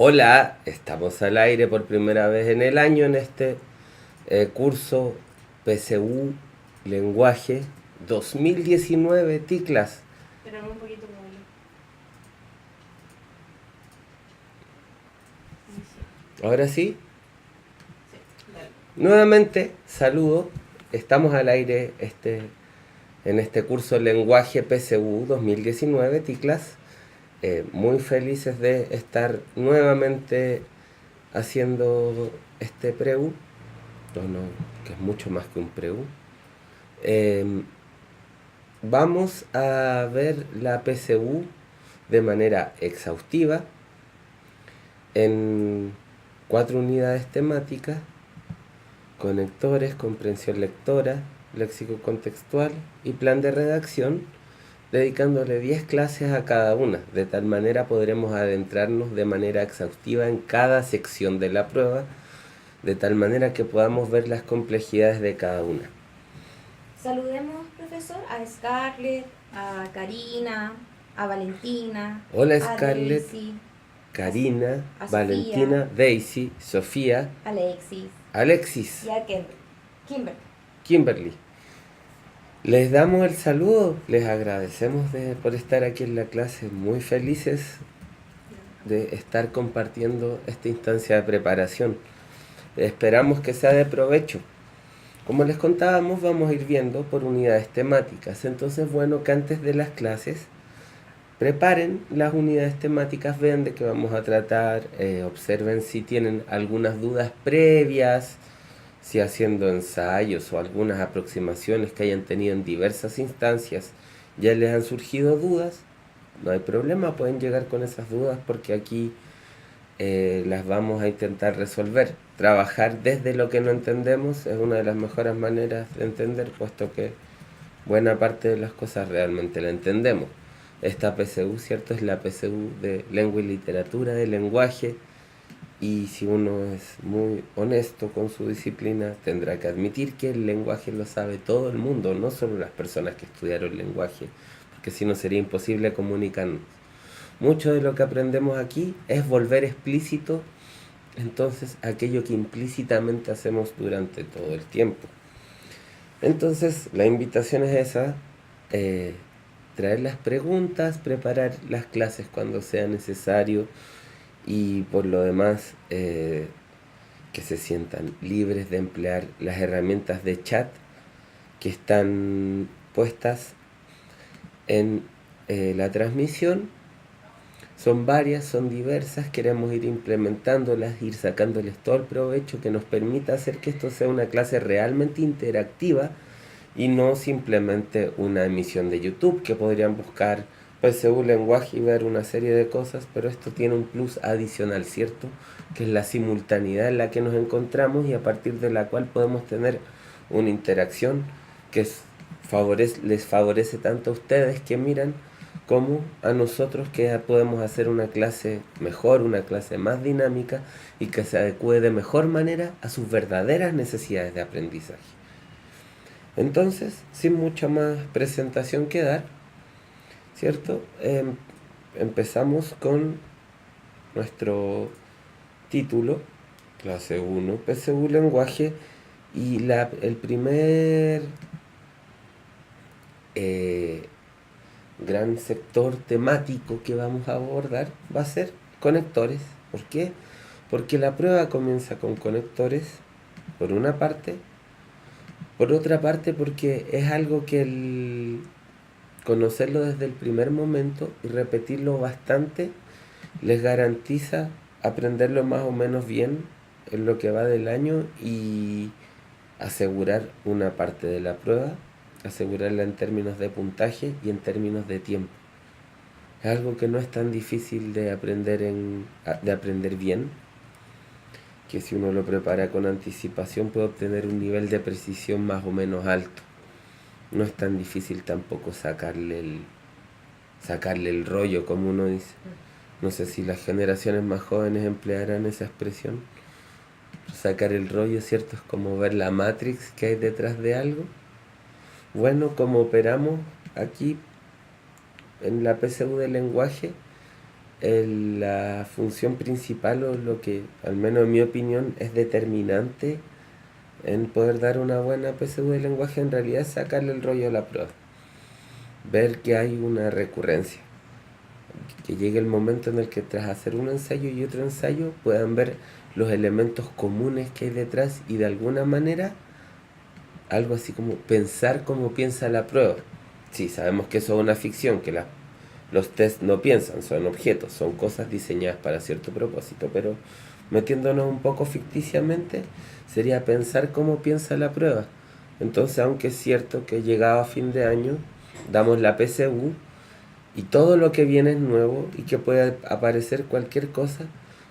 Hola, estamos al aire por primera vez en el año en este curso PSU Lenguaje 2019 TICLAS. Espérame un poquito, Pablo. Inicia. Ahora sí, Sí, dale. nuevamente saludo. Estamos al aire en este curso Lenguaje PSU 2019 TICLAS. Muy felices de estar nuevamente haciendo este preu, no, que es mucho más que un preu. Eh, Vamos a ver la PSU de manera exhaustiva en 4 unidades temáticas: conectores, comprensión lectora, léxico contextual y plan de redacción, dedicándole 10 clases a cada una. De tal manera podremos adentrarnos de manera exhaustiva en cada sección de la prueba, de tal manera que podamos ver las complejidades de cada una. Saludemos, profesor, a Scarlett, a Karina, a Valentina, Hola a Scarlett, Daisy, Karina, a Sofía, Valentina, Daisy, Sofía, a Alexis Alexis, y a Kimber. Kimberly. Les damos el saludo, les agradecemos por estar aquí en la clase, muy felices de estar compartiendo esta instancia de preparación. Esperamos que sea de provecho. Como les contábamos, vamos a ir viendo por unidades temáticas. Entonces, bueno, que antes de las clases preparen las unidades temáticas, vean de qué vamos a tratar, observen si tienen algunas dudas previas, si haciendo ensayos o algunas aproximaciones que hayan tenido en diversas instancias ya les han surgido dudas. No hay problema, pueden llegar con esas dudas porque aquí las vamos a intentar resolver. Trabajar desde lo que no entendemos es una de las mejores maneras de entender, puesto que buena parte de las cosas realmente la entendemos. Esta PSU, ¿cierto? Es la PSU de lengua y literatura, de lenguaje, y si uno es muy honesto con su disciplina, tendrá que admitir que el lenguaje lo sabe todo el mundo, no solo las personas que estudiaron lenguaje, porque si no sería imposible comunicarnos. Mucho de lo que aprendemos aquí es volver explícito entonces aquello que implícitamente hacemos durante todo el tiempo. Entonces la invitación es esa, eh, traer las preguntas, preparar las clases cuando sea necesario, y por lo demás que se sientan libres de emplear las herramientas de chat que están puestas en la transmisión. Son varias, son diversas, queremos ir implementándolas, ir sacándoles todo el provecho que nos permita hacer que esto sea una clase realmente interactiva y no simplemente una emisión de YouTube, que podrían buscar PSU lenguaje y ver una serie de cosas, pero esto tiene un plus adicional, ¿cierto? Que es la simultaneidad en la que nos encontramos y a partir de la cual podemos tener una interacción que les favorece tanto a ustedes que miran como a nosotros, que podemos hacer una clase mejor, una clase más dinámica y que se adecue de mejor manera a sus verdaderas necesidades de aprendizaje. Entonces, sin mucha más presentación que dar, ¿cierto? Empezamos con nuestro título, clase 1, PSU lenguaje, y el primer eh, gran sector temático que vamos a abordar va a ser conectores. ¿Por qué? Porque la prueba comienza con conectores, por una parte. Por otra parte, porque es algo que conocerlo desde el primer momento y repetirlo bastante les garantiza aprenderlo más o menos bien en lo que va del año y asegurar una parte de la prueba, asegurarla en términos de puntaje y en términos de tiempo. Es algo que no es tan difícil de aprender bien, que si uno lo prepara con anticipación puede obtener un nivel de precisión más o menos alto. No es tan difícil tampoco sacarle el rollo, como uno dice. No sé si las generaciones más jóvenes emplearán esa expresión. Sacar el rollo, ¿cierto? Es como ver la Matrix que hay detrás de algo. Bueno, como operamos aquí en la PSU de lenguaje, la función principal o lo que, al menos en mi opinión, es determinante en poder dar una buena PSU de lenguaje, en realidad es sacarle el rollo a la prueba. Ver que hay una recurrencia. Que llegue el momento en el que tras hacer un ensayo y otro ensayo puedan ver los elementos comunes que hay detrás y de alguna manera algo así como pensar como piensa la prueba. Sí, sabemos que eso es una ficción, que los test no piensan, son objetos, son cosas diseñadas para cierto propósito, pero metiéndonos un poco ficticiamente, sería pensar cómo piensa la prueba. Entonces, aunque es cierto que llegado a fin de año, damos la PSU y todo lo que viene es nuevo y que puede aparecer cualquier cosa,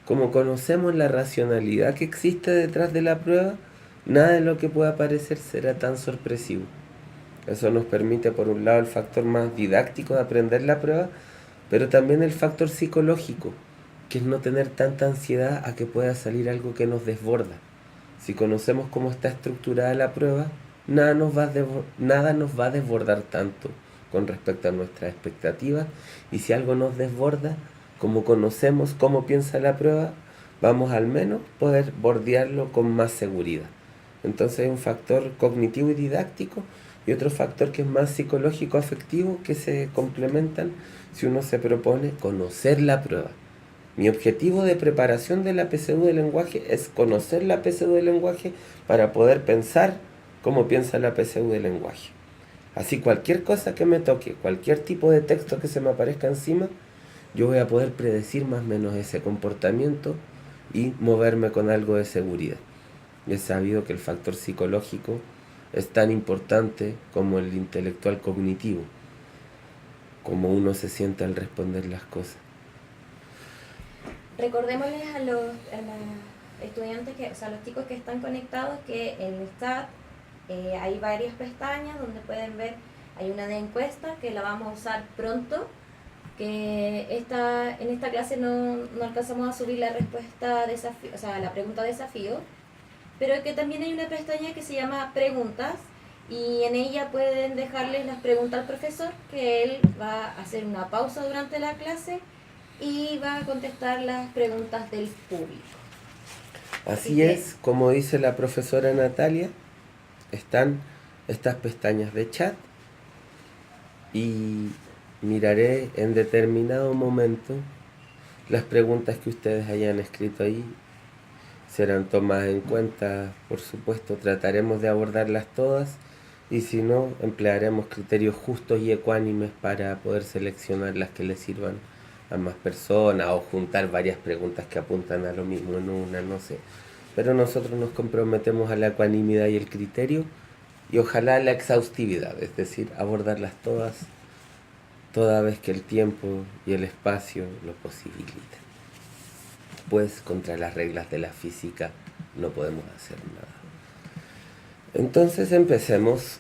como conocemos la racionalidad que existe detrás de la prueba, nada de lo que pueda aparecer será tan sorpresivo. Eso nos permite, por un lado, el factor más didáctico de aprender la prueba, pero también el factor psicológico, que es no tener tanta ansiedad a que pueda salir algo que nos desborda. Si conocemos cómo está estructurada la prueba, nada nos va a desbordar tanto con respecto a nuestras expectativas, y si algo nos desborda, como conocemos cómo piensa la prueba, vamos al menos poder bordearlo con más seguridad. Entonces hay un factor cognitivo y didáctico y otro factor que es más psicológico afectivo, que se complementan si uno se propone conocer la prueba. Mi objetivo de preparación de la PSU de lenguaje es conocer la PSU de lenguaje para poder pensar cómo piensa la PSU de lenguaje. Así cualquier cosa que me toque, cualquier tipo de texto que se me aparezca encima, yo voy a poder predecir más o menos ese comportamiento y moverme con algo de seguridad. Y he sabido que el factor psicológico es tan importante como el intelectual cognitivo, como uno se siente al responder las cosas. Recordémosles a los estudiantes, o sea, a los chicos que están conectados, que en el chat hay varias pestañas donde pueden ver, hay una de encuesta que la vamos a usar pronto, que en esta clase no alcanzamos a subir la respuesta desafío, o sea, la pregunta desafío, pero que también hay una pestaña que se llama preguntas, y en ella pueden dejarles las preguntas al profesor, que él va a hacer una pausa durante la clase y va a contestar las preguntas del público. Así es, como dice la profesora Natalia, están estas pestañas de chat y miraré en determinado momento las preguntas que ustedes hayan escrito ahí. Serán tomadas en cuenta, por supuesto, trataremos de abordarlas todas y si no, emplearemos criterios justos y ecuánimes para poder seleccionar las que les sirvan a más personas o juntar varias preguntas que apuntan a lo mismo en una, no sé. Pero nosotros nos comprometemos a la ecuanimidad y el criterio y ojalá a la exhaustividad, es decir, abordarlas todas, toda vez que el tiempo y el espacio lo posibiliten. Pues contra las reglas de la física no podemos hacer nada. Entonces empecemos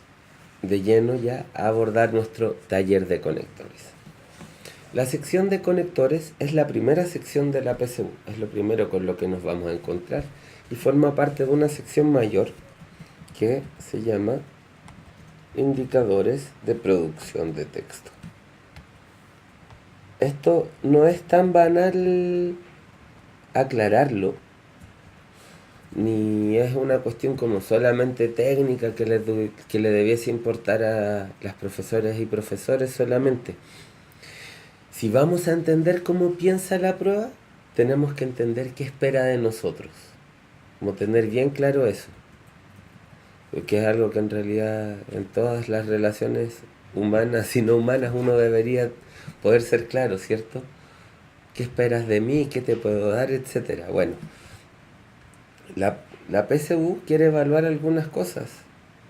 de lleno ya a abordar nuestro taller de conectores. La sección de conectores es la primera sección de la PSU, es lo primero con lo que nos vamos a encontrar y forma parte de una sección mayor que se llama indicadores de producción de texto. Esto no es tan banal aclararlo, ni es una cuestión como solamente técnica que le debiese importar a las profesoras y profesores solamente. Si vamos a entender cómo piensa la prueba, tenemos que entender qué espera de nosotros, como tener bien claro eso, porque es algo que en realidad en todas las relaciones humanas y no humanas uno debería poder ser claro, ¿cierto? ¿Qué esperas de mí? ¿Qué te puedo dar? Etcétera. Bueno, la PSU quiere evaluar algunas cosas,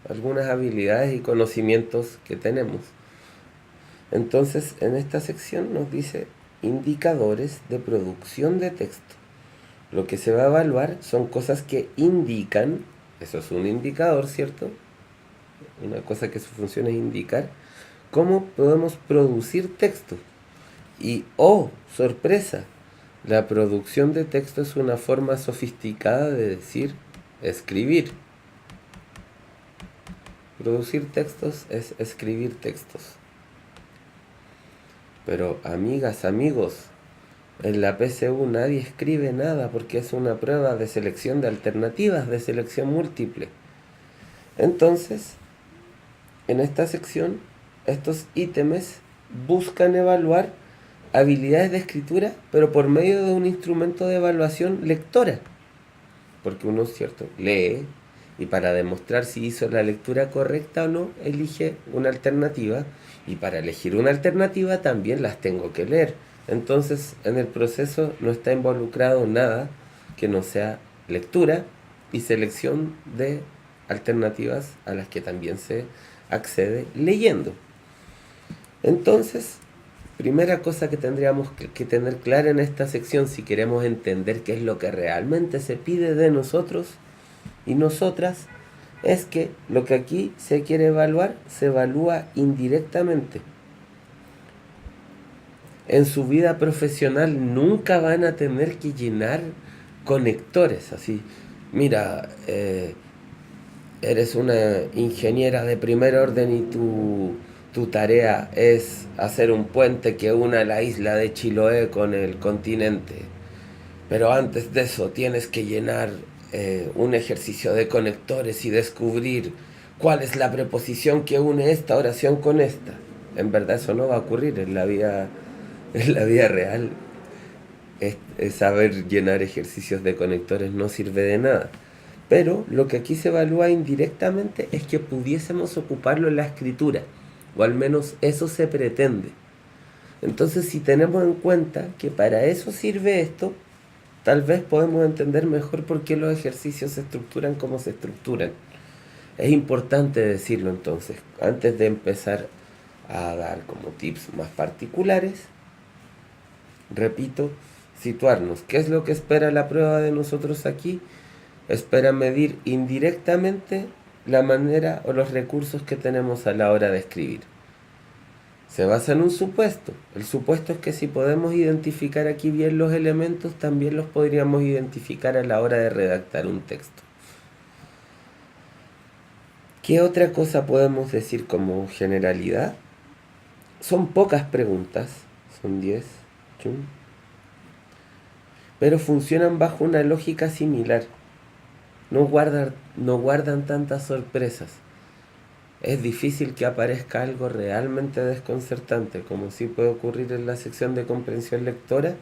algunas habilidades y conocimientos que tenemos. Entonces, en esta sección nos dice indicadores de producción de texto. Lo que se va a evaluar son cosas que indican, eso es un indicador, ¿cierto? Una cosa que su función es indicar cómo podemos producir texto. Y, oh, sorpresa, la producción de texto es una forma sofisticada de decir escribir. Producir textos es escribir textos. Pero amigas, amigos, En la PSU nadie escribe nada porque es una prueba de selección de alternativas, de selección múltiple. Entonces, en esta sección, estos ítems buscan evaluar habilidades de escritura, pero por medio de un instrumento de evaluación lectora. Porque uno, cierto, lee y para demostrar si hizo la lectura correcta o no, elige una alternativa. Y para elegir una alternativa también las tengo que leer. Entonces, en el proceso no está involucrado nada que no sea lectura y selección de alternativas a las que también se accede leyendo. Entonces, primera cosa que tendríamos que tener clara en esta sección si queremos entender qué es lo que realmente se pide de nosotros y nosotras, es que lo que aquí se quiere evaluar se evalúa indirectamente. En su vida profesional nunca van a tener que llenar conectores, así, mira, eres una ingeniera de primer orden y tu tarea es hacer un puente que una la isla de Chiloé con el continente. Pero antes de eso tienes que llenar un ejercicio de conectores y descubrir cuál es la preposición que une esta oración con esta. En verdad eso no va a ocurrir en la vida real. Saber llenar ejercicios de conectores no sirve de nada. Pero lo que aquí se evalúa indirectamente es que pudiésemos ocuparlo en la escritura, o al menos eso se pretende. Entonces, si tenemos en cuenta que para eso sirve esto, tal vez podemos entender mejor por qué los ejercicios se estructuran como se estructuran. Es importante decirlo entonces, antes de empezar a dar como tips más particulares, repito, situarnos. ¿Qué es lo que espera la prueba de nosotros aquí? Espera medir indirectamente la manera o los recursos que tenemos a la hora de escribir. Se basa en un supuesto. El supuesto es que si podemos identificar aquí bien los elementos, también los podríamos identificar a la hora de redactar un texto. ¿Qué otra cosa podemos decir como generalidad? Son pocas preguntas, son 10, pero funcionan bajo una lógica similar. No guardan tantas sorpresas. Es difícil que aparezca algo realmente desconcertante, como sí puede ocurrir en la sección de comprensión lectora,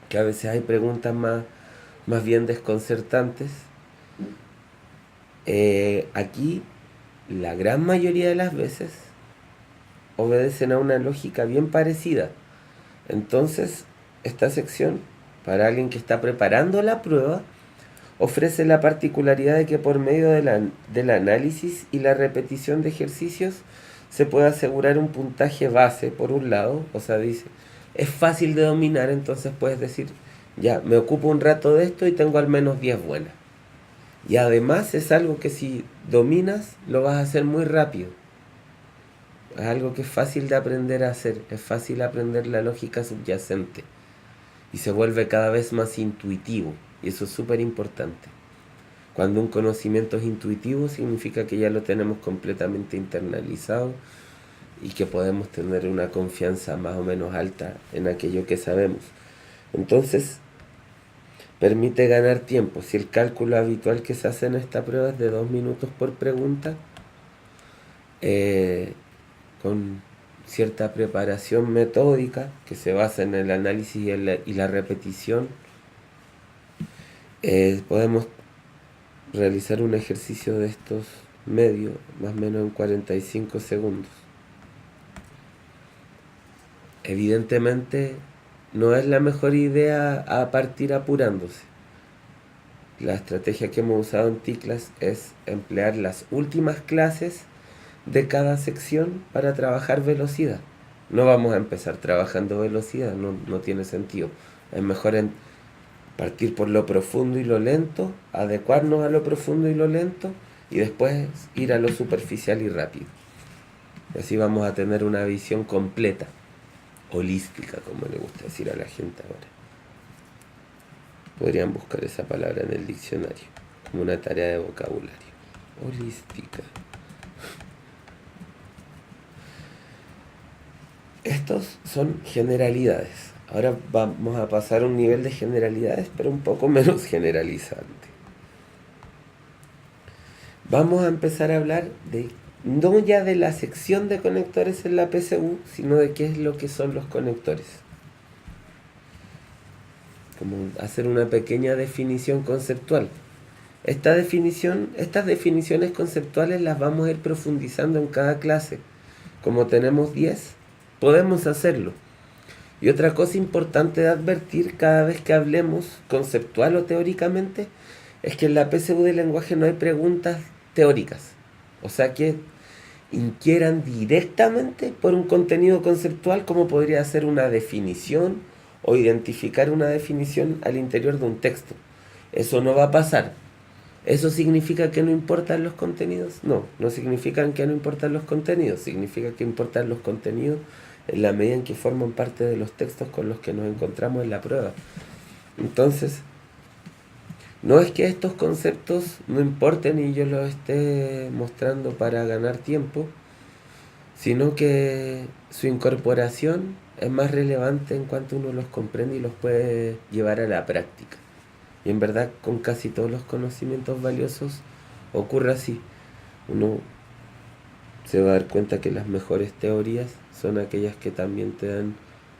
que a veces hay preguntas más bien desconcertantes. Aquí, la gran mayoría de las veces, obedecen a una lógica bien parecida. Entonces, esta sección, para alguien que está preparando la prueba, ofrece la particularidad de que por medio del análisis y la repetición de ejercicios se puede asegurar un puntaje base, por un lado, o sea, dice, es fácil de dominar, entonces puedes decir, ya, me ocupo un rato de esto y tengo al menos 10 buenas. Y además es algo que si dominas, lo vas a hacer muy rápido. Es algo que es fácil de aprender a hacer, es fácil aprender la lógica subyacente. Y se vuelve cada vez más intuitivo. Y eso es súper importante. Cuando un conocimiento es intuitivo, significa que ya lo tenemos completamente internalizado y que podemos tener una confianza más o menos alta en aquello que sabemos. Entonces, permite ganar tiempo. Si el cálculo habitual que se hace en esta prueba es de 2 minutos por pregunta, con cierta preparación metódica que se basa en el análisis y la repetición, podemos realizar un ejercicio de estos medios más o menos en 45 segundos. Evidentemente no es la mejor idea a partir apurándose. La estrategia que hemos usado en TICLAS es emplear las últimas clases de cada sección para trabajar velocidad. No vamos a empezar trabajando velocidad, no tiene sentido. Es mejor partir por lo profundo y lo lento, adecuarnos a lo profundo y lo lento, y después ir a lo superficial y rápido. Y así vamos a tener una visión completa, holística, como le gusta decir a la gente ahora. Podrían buscar esa palabra en el diccionario, como una tarea de vocabulario. Holística. Estos son generalidades. Ahora vamos a pasar a un nivel de generalidades, pero un poco menos generalizante. Vamos a empezar a hablar de, no ya de la sección de conectores en la PSU, sino de qué es lo que son los conectores. Como hacer una pequeña definición conceptual. Estas definiciones conceptuales las vamos a ir profundizando en cada clase. Como tenemos 10, podemos hacerlo. Y otra cosa importante de advertir cada vez que hablemos conceptual o teóricamente es que en la PSU de lenguaje no hay preguntas teóricas. O sea que inquieran directamente por un contenido conceptual como podría ser una definición o identificar una definición al interior de un texto. Eso no va a pasar. ¿Eso significa que no importan los contenidos? No, no significa que no importan los contenidos. Significa que importan los contenidos en la medida en que forman parte de los textos con los que nos encontramos en la prueba. Entonces, no es que estos conceptos no importen y yo los esté mostrando para ganar tiempo, sino que su incorporación es más relevante en cuanto uno los comprende y los puede llevar a la práctica. Y en verdad con casi todos los conocimientos valiosos ocurre así. Uno se va a dar cuenta que las mejores teorías son aquellas que también te dan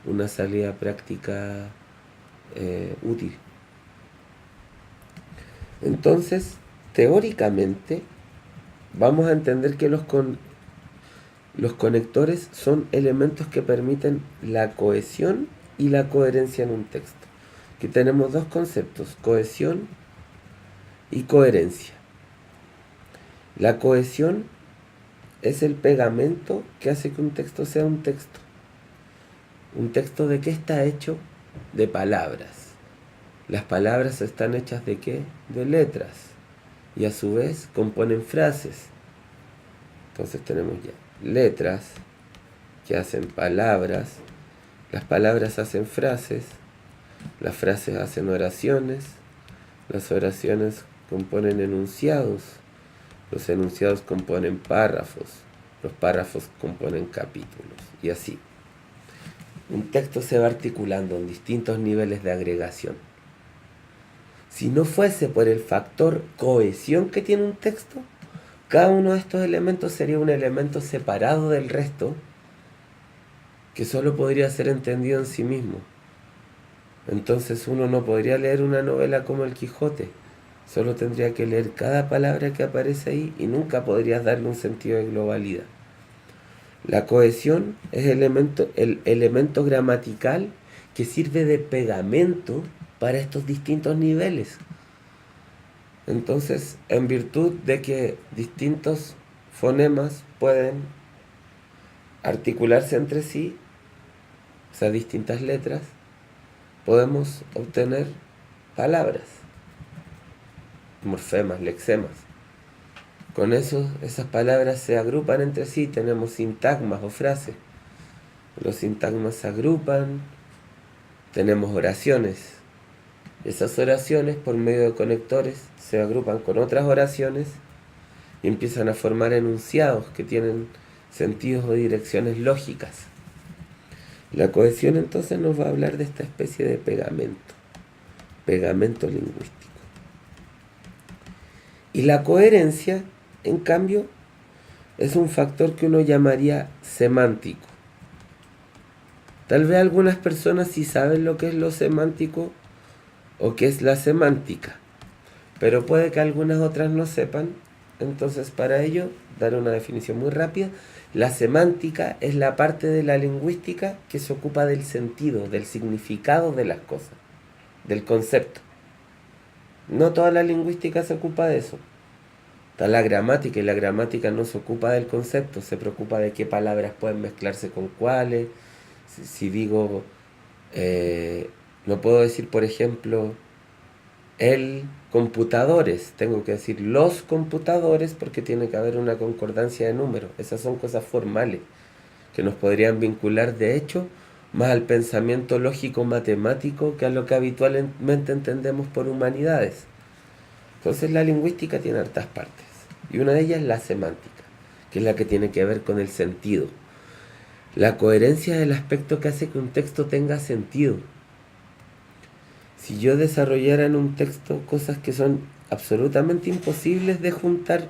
una salida práctica útil. Entonces, teóricamente, vamos a entender que los conectores son elementos que permiten la cohesión y la coherencia en un texto. Aquí tenemos dos conceptos, cohesión y coherencia. La cohesión es el pegamento que hace que un texto sea un texto. ¿Un texto de qué está hecho? De palabras. Las palabras están hechas ¿de qué? De letras. Y a su vez componen frases. Entonces tenemos ya letras que hacen palabras. Las palabras hacen frases. Las frases hacen oraciones. Las oraciones componen enunciados. Los enunciados componen párrafos. Los párrafos componen capítulos. Y así. Un texto se va articulando en distintos niveles de agregación. Si no fuese por el factor cohesión que tiene un texto, cada uno de estos elementos sería un elemento separado del resto que solo podría ser entendido en sí mismo. Entonces uno no podría leer una novela como El Quijote. Solo tendría que leer cada palabra que aparece ahí y nunca podrías darle un sentido de globalidad. La cohesión es el elemento gramatical que sirve de pegamento para estos distintos niveles. Entonces, en virtud de que distintos fonemas pueden articularse entre sí, o sea, distintas letras, podemos obtener palabras, morfemas, lexemas. Con eso, esas palabras se agrupan entre sí, tenemos sintagmas o frases. Los sintagmas se agrupan, tenemos oraciones. Esas oraciones, por medio de conectores, se agrupan con otras oraciones y empiezan a formar enunciados que tienen sentidos o direcciones lógicas. La cohesión entonces nos va a hablar de esta especie de pegamento lingüístico. Y la coherencia, en cambio, es un factor que uno llamaría semántico. Tal vez algunas personas sí saben lo que es lo semántico o qué es la semántica, pero puede que algunas otras no sepan. Entonces, para ello, dar una definición muy rápida. La semántica es la parte de la lingüística que se ocupa del sentido, del significado de las cosas, del concepto. No toda la lingüística se ocupa de eso. Está la gramática, y la gramática no se ocupa del concepto, se preocupa de qué palabras pueden mezclarse con cuáles. Si digo, no puedo decir, por ejemplo, el computadores, tengo que decir los computadores porque tiene que haber una concordancia de números. Esas son cosas formales que nos podrían vincular, de hecho, más al pensamiento lógico matemático que a lo que habitualmente entendemos por humanidades. Entonces la lingüística tiene hartas partes, y una de ellas es la semántica, que es la que tiene que ver con el sentido. La coherencia es el aspecto que hace que un texto tenga sentido. Si yo desarrollara en un texto cosas que son absolutamente imposibles de juntar,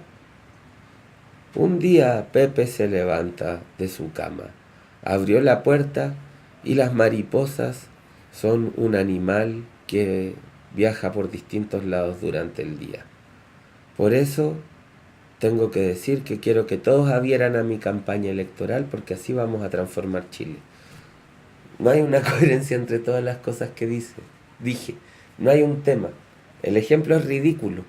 un día Pepe se levanta de su cama, abrió la puerta y las mariposas son un animal que viaja por distintos lados durante el día. Por eso tengo que decir que quiero que todos adhieran a mi campaña electoral porque así vamos a transformar Chile. No hay una coherencia entre todas las cosas que dije. No hay un tema. El ejemplo es ridículo,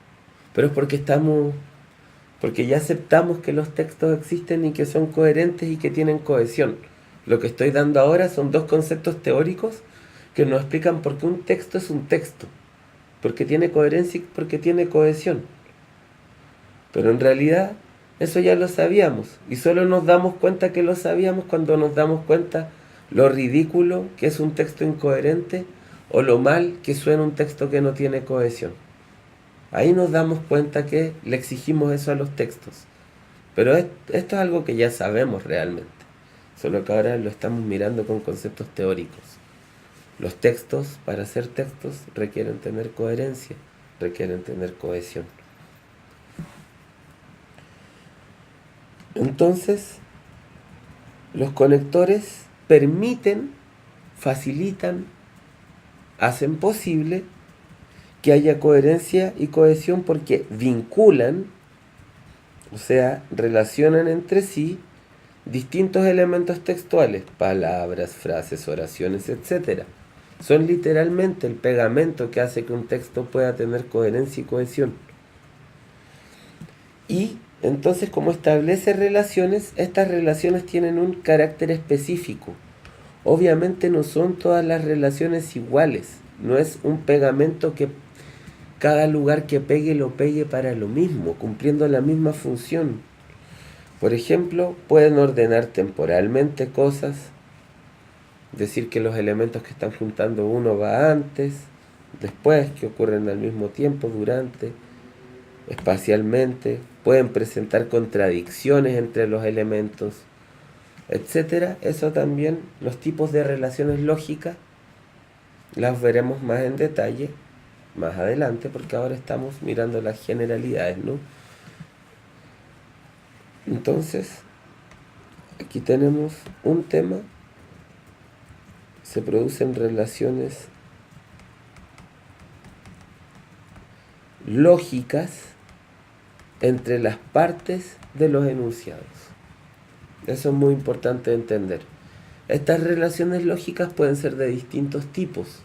pero es porque ya aceptamos que los textos existen y que son coherentes y que tienen cohesión. Lo que estoy dando ahora son dos conceptos teóricos que nos explican por qué un texto es un texto, porque tiene coherencia y porque tiene cohesión. Pero en realidad eso ya lo sabíamos y solo nos damos cuenta que lo sabíamos cuando nos damos cuenta lo ridículo que es un texto incoherente o lo mal que suena un texto que no tiene cohesión. Ahí nos damos cuenta que le exigimos eso a los textos. Pero esto es algo que ya sabemos realmente, solo que ahora lo estamos mirando con conceptos teóricos. Los textos, para ser textos, requieren tener coherencia, requieren tener cohesión. Entonces, los conectores permiten, facilitan, hacen posible que haya coherencia y cohesión porque vinculan, o sea, relacionan entre sí distintos elementos textuales, palabras, frases, oraciones, etc. Son literalmente el pegamento que hace que un texto pueda tener coherencia y cohesión. Y entonces, como establece relaciones, estas relaciones tienen un carácter específico. Obviamente no son todas las relaciones iguales, no es un pegamento que cada lugar que pegue lo pegue para lo mismo, cumpliendo la misma función. Por ejemplo, pueden ordenar temporalmente cosas, decir que los elementos que están juntando uno va antes, después, que ocurren al mismo tiempo, durante, espacialmente, pueden presentar contradicciones entre los elementos, etcétera. Eso también, los tipos de relaciones lógicas, las veremos más en detalle más adelante, porque ahora estamos mirando las generalidades, ¿no? Entonces, aquí tenemos un tema, se producen relaciones lógicas entre las partes de los enunciados. Eso es muy importante entender. Estas relaciones lógicas pueden ser de distintos tipos.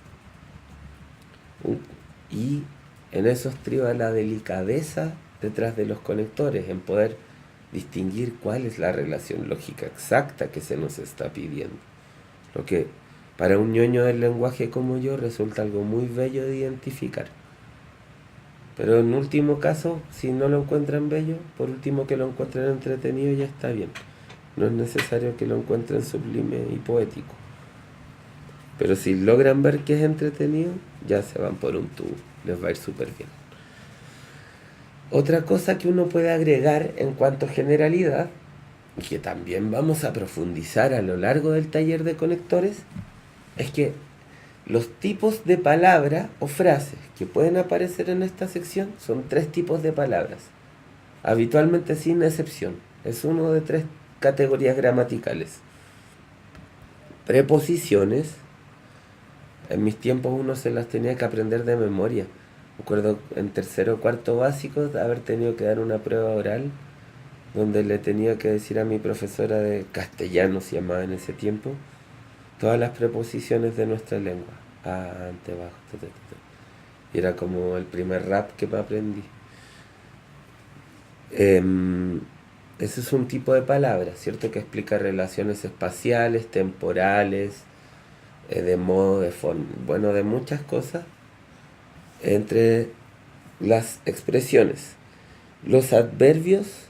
Y en eso estriba la delicadeza detrás de los conectores, en poder distinguir cuál es la relación lógica exacta que se nos está pidiendo. Lo que para un ñoño del lenguaje como yo resulta algo muy bello de identificar. Pero en último caso, si no lo encuentran bello, por último que lo encuentren entretenido ya está bien. No es necesario que lo encuentren sublime y poético. Pero si logran ver que es entretenido, ya se van por un tubo. Les va a ir súper bien. Otra cosa que uno puede agregar en cuanto a generalidad, y que también vamos a profundizar a lo largo del taller de conectores, es que los tipos de palabra o frases que pueden aparecer en esta sección son 3 tipos de palabras, habitualmente sin excepción. Es uno de 3 categorías gramaticales. Preposiciones. En mis tiempos uno se las tenía que aprender de memoria. Me acuerdo en tercero o cuarto básico de haber tenido que dar una prueba oral donde le tenía que decir a mi profesora de castellano, se llamaba en ese tiempo, todas las preposiciones de nuestra lengua. Ante, bajo, y era como el primer rap que me aprendí. Ese es un tipo de palabra, ¿cierto? Que explica relaciones espaciales, temporales, de modo, de forma, bueno, de muchas cosas entre las expresiones. Los adverbios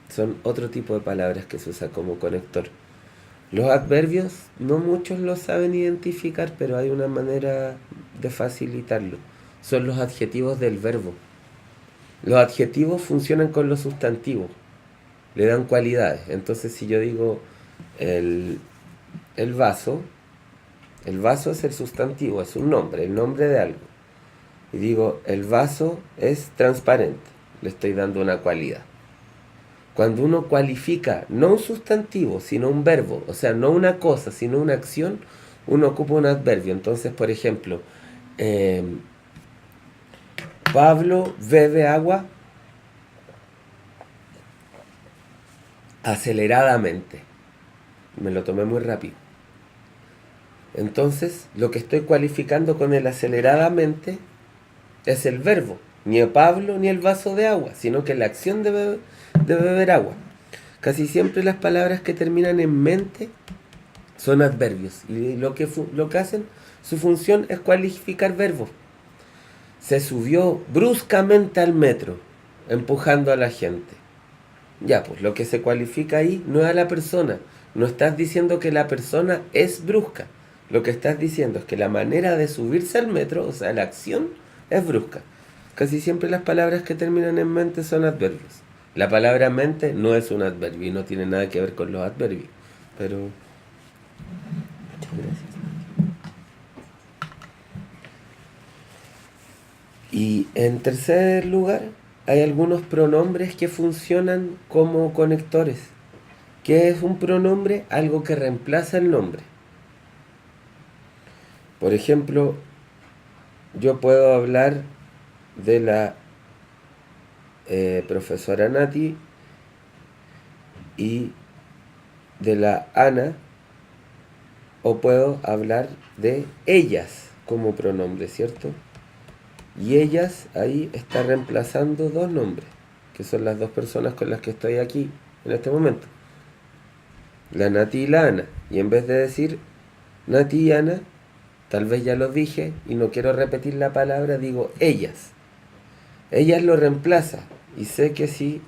son otro tipo de palabras que se usa como conector. Los adverbios no muchos los saben identificar, pero hay una manera de facilitarlo. Son los adjetivos del verbo. Los adjetivos funcionan con los sustantivos, le dan cualidades. Entonces si yo digo el vaso es el sustantivo, es un nombre, el nombre de algo. Y digo, el vaso es transparente, le estoy dando una cualidad. Cuando uno cualifica no un sustantivo, sino un verbo, o sea, no una cosa, sino una acción, uno ocupa un adverbio. Entonces, por ejemplo, Pablo bebe agua aceleradamente. Me lo tomé muy rápido. Entonces, lo que estoy cualificando con el aceleradamente es el verbo, ni el Pablo ni el vaso de agua, sino que la acción de beber agua. Casi siempre las palabras que terminan en mente son adverbios, y lo que hacen, su función es cualificar verbos. Se subió bruscamente al metro, empujando a la gente. Ya, pues lo que se cualifica ahí no es a la persona. No estás diciendo que la persona es brusca. Lo que estás diciendo es que la manera de subirse al metro, o sea, la acción, es brusca. Casi siempre las palabras que terminan en mente son adverbios. La palabra mente no es un adverbio y no tiene nada que ver con los adverbios. Pero... muchas gracias. Y en tercer lugar, hay algunos pronombres que funcionan como conectores. ¿Qué es un pronombre? Algo que reemplaza el nombre. Por ejemplo, yo puedo hablar de la profesora Nati y de la Ana, o puedo hablar de ellas como pronombre, ¿cierto? Y ellas ahí está reemplazando dos nombres, que son las dos personas con las que estoy aquí en este momento. La Nati y la Ana. Y en vez de decir Nati y Ana, tal vez ya lo dije y no quiero repetir la palabra, digo ellas. Ellas lo reemplaza. Y sé que si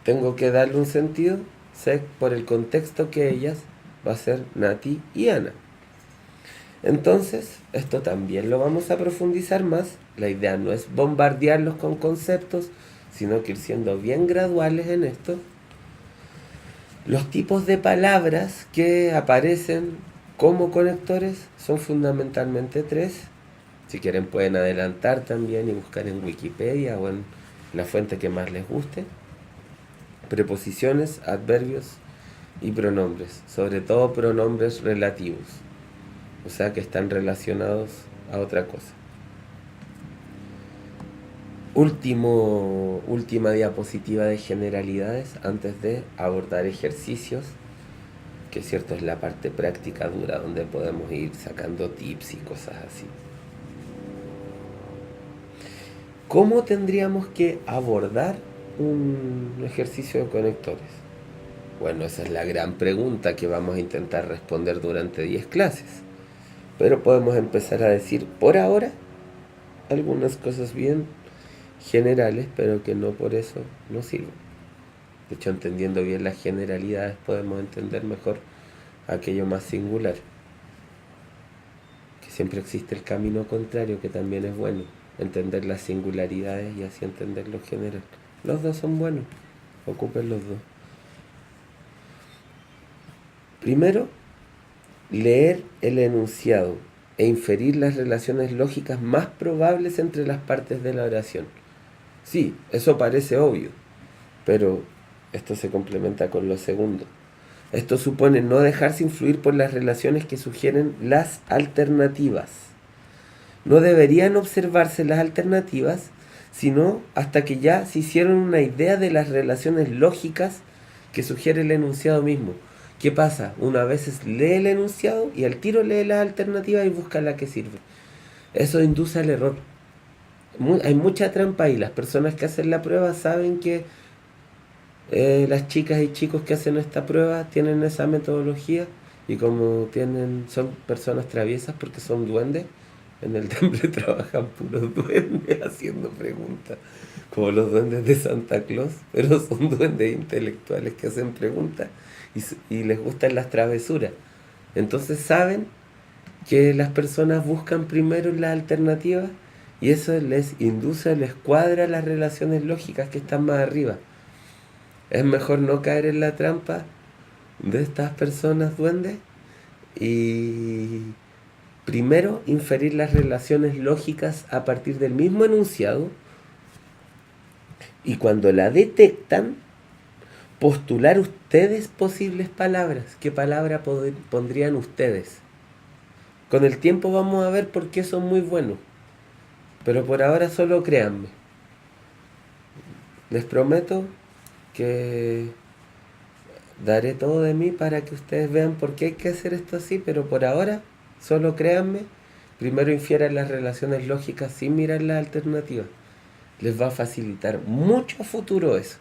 tengo que darle un sentido, sé por el contexto que ellas va a ser Nati y Ana. Entonces, esto también lo vamos a profundizar más. La idea no es bombardearlos con conceptos, sino que ir siendo bien graduales en esto. Los tipos de palabras que aparecen como conectores son fundamentalmente tres. Si quieren pueden adelantar también y buscar en Wikipedia o en la fuente que más les guste. Preposiciones, adverbios y pronombres. Sobre todo pronombres relativos. O sea que están relacionados a otra cosa. Última diapositiva de generalidades antes de abordar ejercicios, que cierto es la parte práctica dura donde podemos ir sacando tips y cosas así. ¿Cómo tendríamos que abordar un ejercicio de conectores? Bueno, esa es la gran pregunta que vamos a intentar responder durante 10 clases. Pero podemos empezar a decir por ahora algunas cosas bien generales, pero que no por eso no sirven. De hecho, entendiendo bien las generalidades podemos entender mejor aquello más singular. Que siempre existe el camino contrario, que también es bueno. Entender las singularidades y así entender lo general. Los dos son buenos, ocupen los dos. Primero, leer el enunciado e inferir las relaciones lógicas más probables entre las partes de la oración. Sí, eso parece obvio, pero esto se complementa con lo segundo. Esto supone no dejarse influir por las relaciones que sugieren las alternativas. No deberían observarse las alternativas, sino hasta que ya se hicieron una idea de las relaciones lógicas que sugiere el enunciado mismo. ¿Qué pasa? Uno a veces lee el enunciado y al tiro lee las alternativas y busca la que sirve. Eso induce al error. Hay mucha trampa ahí. Las personas que hacen la prueba saben que las chicas y chicos que hacen esta prueba tienen esa metodología y como son personas traviesas porque son duendes, en el temple trabajan puros duendes haciendo preguntas, como los duendes de Santa Claus, pero son duendes intelectuales que hacen preguntas y les gustan las travesuras. Entonces saben que las personas buscan primero las alternativas y eso les induce, les cuadra las relaciones lógicas que están más arriba. Es mejor no caer en la trampa de estas personas duendes y primero inferir las relaciones lógicas a partir del mismo enunciado y cuando la detectan, postular ustedes posibles palabras. ¿Qué palabra pondrían ustedes? Con el tiempo vamos a ver por qué son muy buenos, pero por ahora solo créanme. Les prometo que daré todo de mí para que ustedes vean por qué hay que hacer esto así, pero por ahora solo créanme. Primero infieran las relaciones lógicas sin mirar las alternativas. Les va a facilitar mucho a futuro eso.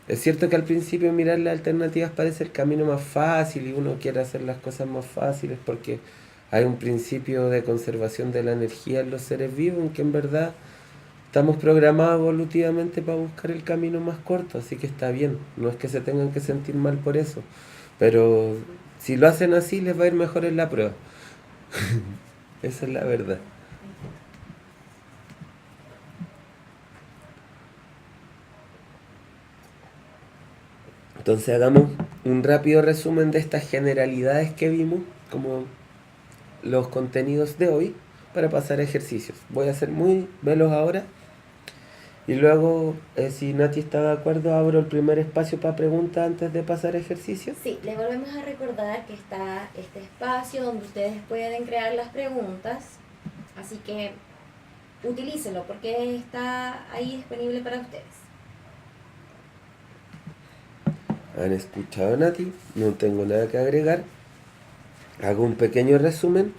Es cierto que al principio mirar las alternativas parece el camino más fácil y uno quiere hacer las cosas más fáciles porque hay un principio de conservación de la energía en los seres vivos en que en verdad estamos programados evolutivamente para buscar el camino más corto, así que está bien, no es que se tengan que sentir mal por eso, pero si lo hacen así les va a ir mejor en la prueba. Esa es la verdad. Entonces hagamos un rápido resumen de estas generalidades que vimos, como los contenidos de hoy, para pasar a ejercicios. Voy a ser muy veloz ahora y luego, si Nati está de acuerdo, abro el primer espacio para preguntas antes de pasar a ejercicios. Sí, les volvemos a recordar que está este espacio donde ustedes pueden crear las preguntas, así que utilícenlo porque está ahí disponible para ustedes. Han escuchado a Nati, no tengo nada que agregar. Hago un pequeño resumen.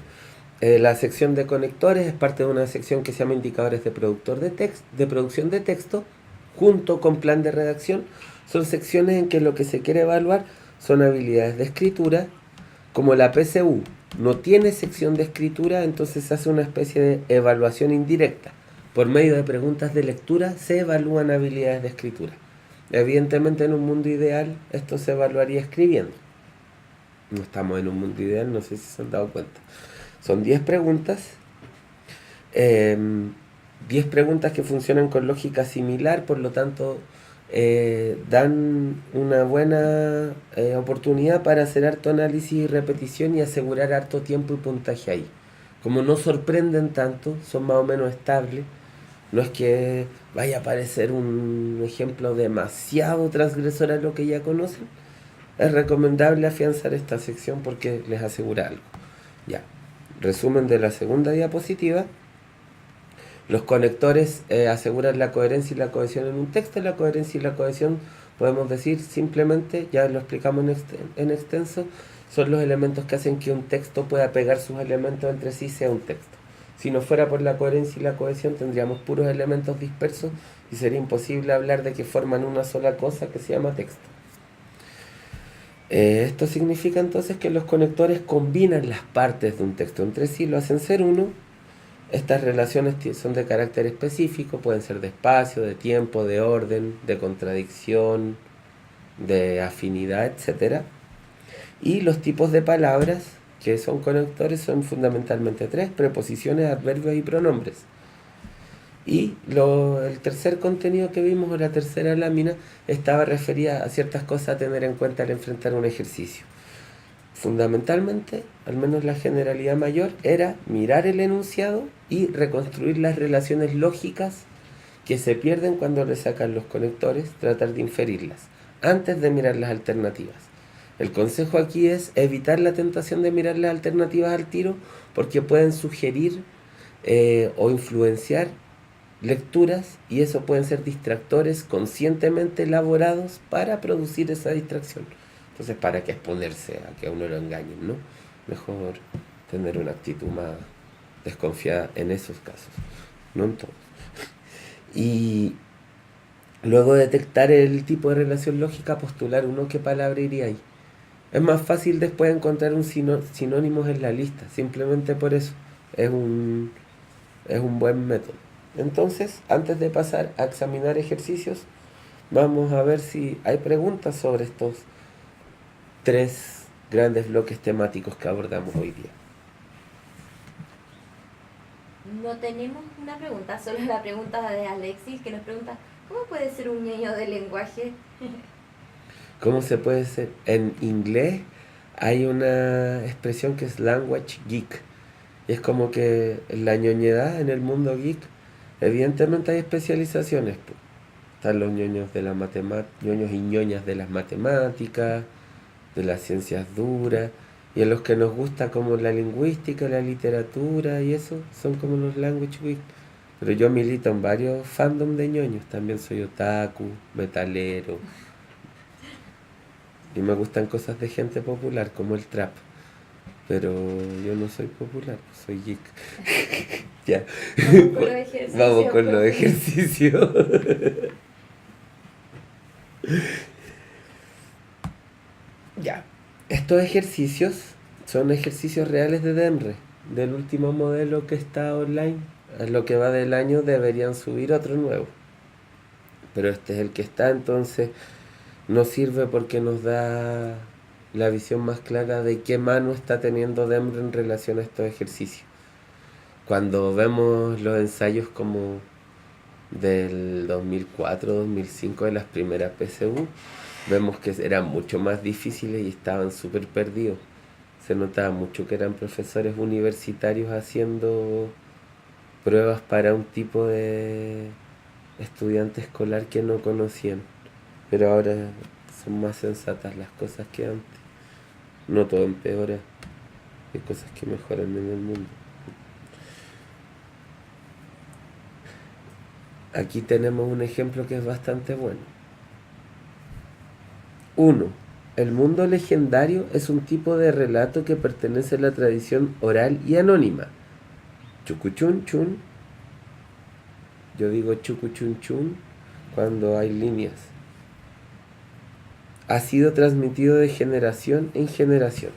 La sección de conectores es parte de una sección que se llama indicadores de producción de texto, junto con plan de redacción. Son secciones en que lo que se quiere evaluar son habilidades de escritura. Como la PSU no tiene sección de escritura, entonces se hace una especie de evaluación indirecta. Por medio de preguntas de lectura se evalúan habilidades de escritura. Evidentemente en un mundo ideal esto se evaluaría escribiendo. No estamos en un mundo ideal, no sé si se han dado cuenta. Son 10 preguntas. 10 preguntas que funcionan con lógica similar, por lo tanto dan una buena oportunidad para hacer harto análisis y repetición y asegurar harto tiempo y puntaje ahí. Como no sorprenden tanto, son más o menos estables. No es que vaya a aparecer un ejemplo demasiado transgresor a lo que ya conocen. Es recomendable afianzar esta sección porque les asegura algo. Ya. Resumen de la segunda diapositiva. Los conectores aseguran la coherencia y la cohesión en un texto. La coherencia y la cohesión, podemos decir simplemente, ya lo explicamos en extenso, son los elementos que hacen que un texto pueda pegar sus elementos entre sí, sea un texto. Si no fuera por la coherencia y la cohesión, tendríamos puros elementos dispersos y sería imposible hablar de que forman una sola cosa que se llama texto. Esto significa entonces que los conectores combinan las partes de un texto entre sí, lo hacen ser uno. Estas relaciones son de carácter específico, pueden ser de espacio, de tiempo, de orden, de contradicción, de afinidad, etc. Y los tipos de palabras que son conectores son fundamentalmente 3: preposiciones, adverbios y pronombres. Y el tercer contenido que vimos, o la tercera lámina, estaba referida a ciertas cosas a tener en cuenta al enfrentar un ejercicio. Fundamentalmente, al menos la generalidad mayor, era mirar el enunciado y reconstruir las relaciones lógicas que se pierden cuando le sacan los conectores, tratar de inferirlas, antes de mirar las alternativas. El consejo aquí es evitar la tentación de mirar las alternativas al tiro, porque pueden sugerir o influenciar lecturas, y eso pueden ser distractores conscientemente elaborados para producir esa distracción. Entonces, ¿para qué exponerse a que a uno lo engañen, no? Mejor tener una actitud más desconfiada en esos casos, no en todos. Y luego de detectar el tipo de relación lógica, postular uno qué palabra iría ahí. Es más fácil después encontrar un sinónimos en la lista, simplemente por eso. Es un buen método. Entonces, antes de pasar a examinar ejercicios, vamos a ver si hay preguntas sobre estos 3 grandes bloques temáticos que abordamos hoy día. No tenemos una pregunta, solo la pregunta de Alexis, que nos pregunta: ¿cómo puede ser un ñoño del lenguaje? ¿Cómo se puede ser? En inglés hay una expresión que es language geek. Y es como que en la ñoñedad, en el mundo geek, evidentemente hay especializaciones, po. Están los ñoños de la ñoños y ñoñas de las matemáticas, de las ciencias duras, y a los que nos gusta como la lingüística, la literatura y eso, son como los language geek. Pero yo milito en varios fandom de ñoños, también soy otaku, metalero, y me gustan cosas de gente popular, como el trap. Pero yo no soy popular, soy geek. Ya. Vamos con los ejercicios. Vamos con los profe. ejercicios. Ya. Estos ejercicios son ejercicios reales de DEMRE, del último modelo que está online. A lo que va del año deberían subir otro nuevo. Pero este es el que está, entonces nos sirve porque nos da la visión más clara de qué mano está teniendo DEMRE en relación a estos ejercicios. Cuando vemos los ensayos como del 2004-2005 de las primeras PSU, vemos que eran mucho más difíciles y estaban súper perdidos. Se notaba mucho que eran profesores universitarios haciendo pruebas para un tipo de estudiante escolar que no conocían. Pero ahora son más sensatas las cosas que antes. No todo empeora, hay cosas que mejoran en el mundo. Aquí tenemos un ejemplo que es bastante bueno. 1. El mundo legendario es un tipo de relato que pertenece a la tradición oral y anónima. Chucuchun chun. Yo digo chucuchun chun cuando hay líneas. Ha sido transmitido de generación en generación.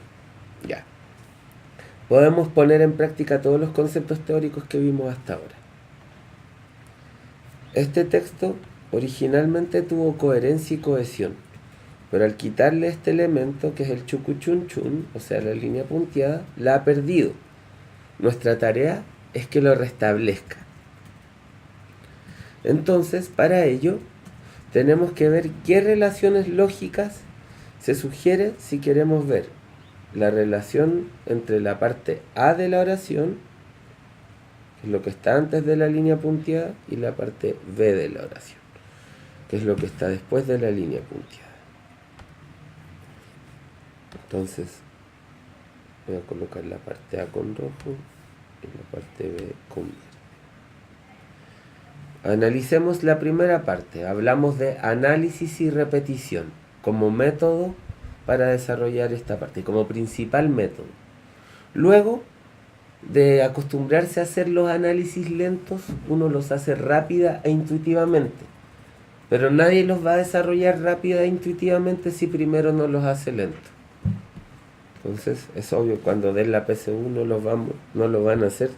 Ya. Podemos poner en práctica todos los conceptos teóricos que vimos hasta ahora. Este texto originalmente tuvo coherencia y cohesión, pero al quitarle este elemento, que es el chucuchun chun, o sea, la línea punteada, la ha perdido. Nuestra tarea es que lo restablezca. Entonces, para ello, tenemos que ver qué relaciones lógicas se sugiere si queremos ver la relación entre la parte A de la oración, que es lo que está antes de la línea punteada, y la parte B de la oración, que es lo que está después de la línea punteada. Entonces, voy a colocar la parte A con rojo y la parte B con verde. Analicemos la primera parte. Hablamos de análisis y repetición como método para desarrollar esta parte, como principal método. Luego de acostumbrarse a hacer los análisis lentos, uno los hace rápida e intuitivamente. Pero nadie los va a desarrollar rápida e intuitivamente si primero no los hace lento. Entonces, es obvio, cuando den la PSU no lo van a hacer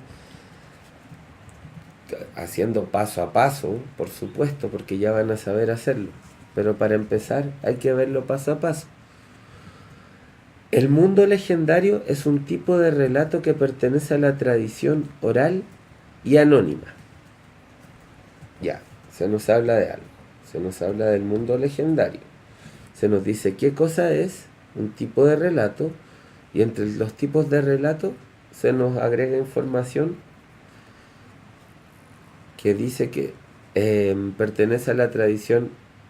haciendo paso a paso, por supuesto, porque ya van a saber hacerlo. Pero para empezar hay que verlo paso a paso. El mundo legendario es un tipo de relato que pertenece a la tradición oral y anónima. Ya, se nos habla de algo. Se nos habla del mundo legendario. Se nos dice qué cosa es un tipo de relato, y entre los tipos de relato se nos agrega información que dice que pertenece a la tradición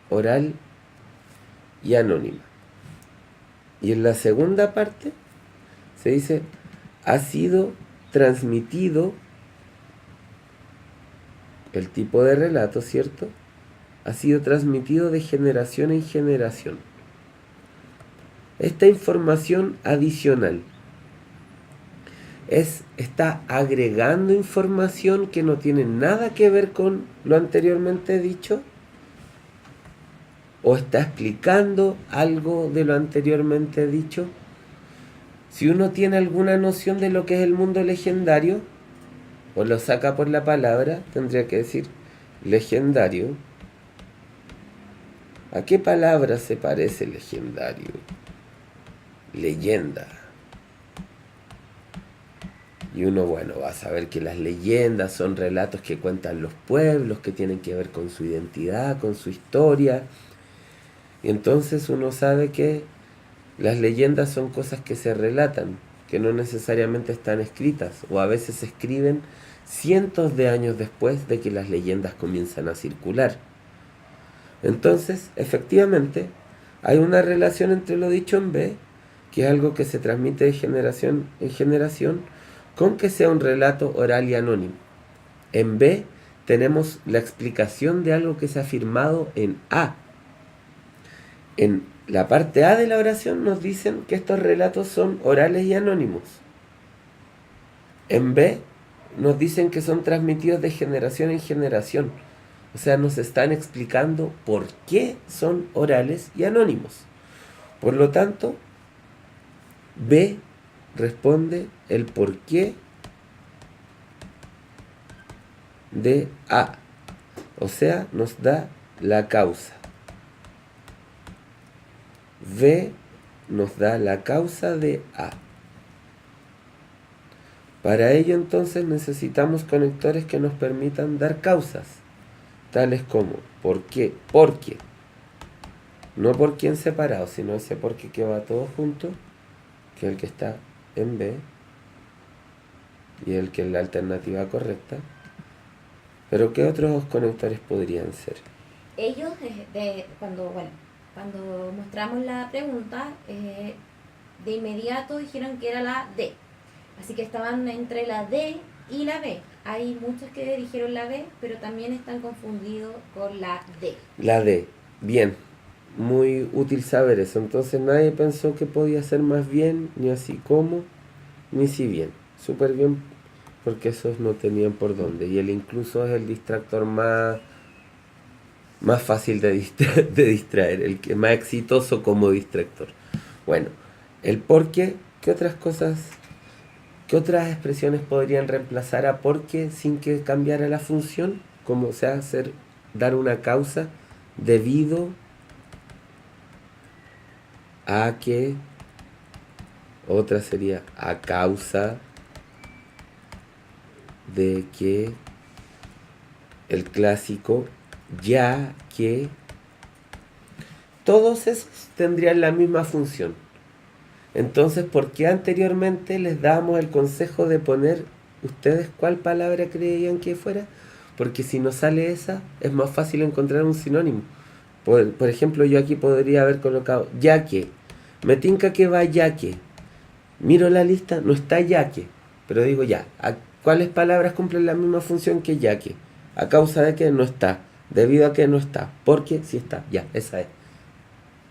oral y anónima. Y en la segunda parte se dice, ha sido transmitido el tipo de relato, ¿cierto? Ha sido transmitido de generación en generación. Esta información adicional está agregando información que no tiene nada que ver con lo anteriormente dicho, o está explicando algo de lo anteriormente dicho. Si uno tiene alguna noción de lo que es el mundo legendario, o lo saca por la palabra, tendría que decir legendario. ¿A qué palabra se parece legendario? Leyenda. Y uno, bueno, va a saber que las leyendas son relatos que cuentan los pueblos, que tienen que ver con su identidad, con su historia. Y entonces uno sabe que las leyendas son cosas que se relatan, que no necesariamente están escritas, o a veces se escriben cientos de años después de que las leyendas comienzan a circular. Entonces, efectivamente, hay una relación entre lo dicho en B, que es algo que se transmite de generación en generación, con que sea un relato oral y anónimo. En B tenemos la explicación de algo que se ha afirmado en A. En la parte A de la oración nos dicen que estos relatos son orales y anónimos. En B nos dicen que son transmitidos de generación en generación. O sea, nos están explicando por qué son orales y anónimos. Por lo tanto, B responde el porqué de A. O sea, nos da la causa. B nos da la causa de A. Para ello entonces necesitamos conectores que nos permitan dar causas, tales como ¿por qué? Porque. No por qué en separado, sino ese porque que va todo junto, que es el que está en B, y el que es la alternativa correcta. Pero ¿qué otros conectores podrían ser? Ellos, cuando mostramos la pregunta, de inmediato dijeron que era la D. Así que estaban entre la D y la B. Hay muchos que dijeron la B, pero también están confundidos con la D. La D. Bien. Muy útil saber eso. Entonces nadie pensó que podía ser más bien, ni así como, ni si bien. Súper bien, porque esos no tenían por dónde. Y el incluso es el distractor más fácil de distraer, el que más exitoso como distractor. Bueno, el porque, ¿qué otras cosas, qué otras expresiones podrían reemplazar a porque sin que cambiara la función? Como sea, dar una causa debido a que, otra sería a causa de que, el clásico ya que. Todos esos tendrían la misma función. Entonces, ¿por qué anteriormente les dábamos el consejo de poner ustedes cuál palabra creían que fuera? Porque si no sale esa, es más fácil encontrar un sinónimo. Por ejemplo, yo aquí podría haber colocado ya que. Me tinca que va ya que. Miro la lista, no está ya que. Pero digo ya, ¿cuáles palabras cumplen la misma función que ya que? A causa de que no está. Debido a que no está. Porque sí está. Ya, esa es.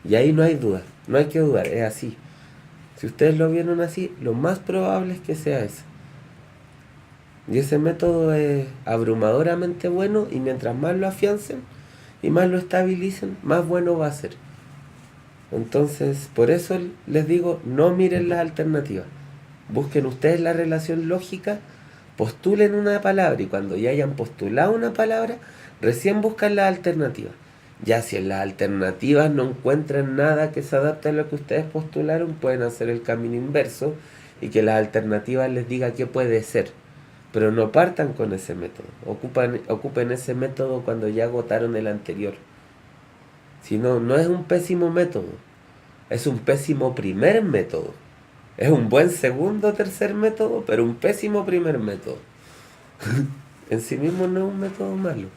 Y ahí no hay duda. No hay que dudar. Es así. Si ustedes lo vieron así, lo más probable es que sea eso. Y ese método es abrumadoramente bueno. Y mientras más lo afiancen y más lo estabilicen, más bueno va a ser. Entonces, por eso les digo, no miren las alternativas. Busquen ustedes la relación lógica, postulen una palabra y cuando ya hayan postulado una palabra, recién buscan las alternativas. Ya si en las alternativas no encuentran nada que se adapte a lo que ustedes postularon, pueden hacer el camino inverso y que las alternativas les diga qué puede ser. Pero no partan con ese método. Ocupen ese método cuando ya agotaron el anterior. Si no, no es un pésimo método. Es un pésimo primer método. Es un buen segundo o tercer método, pero un pésimo primer método. En sí mismo no es un método malo.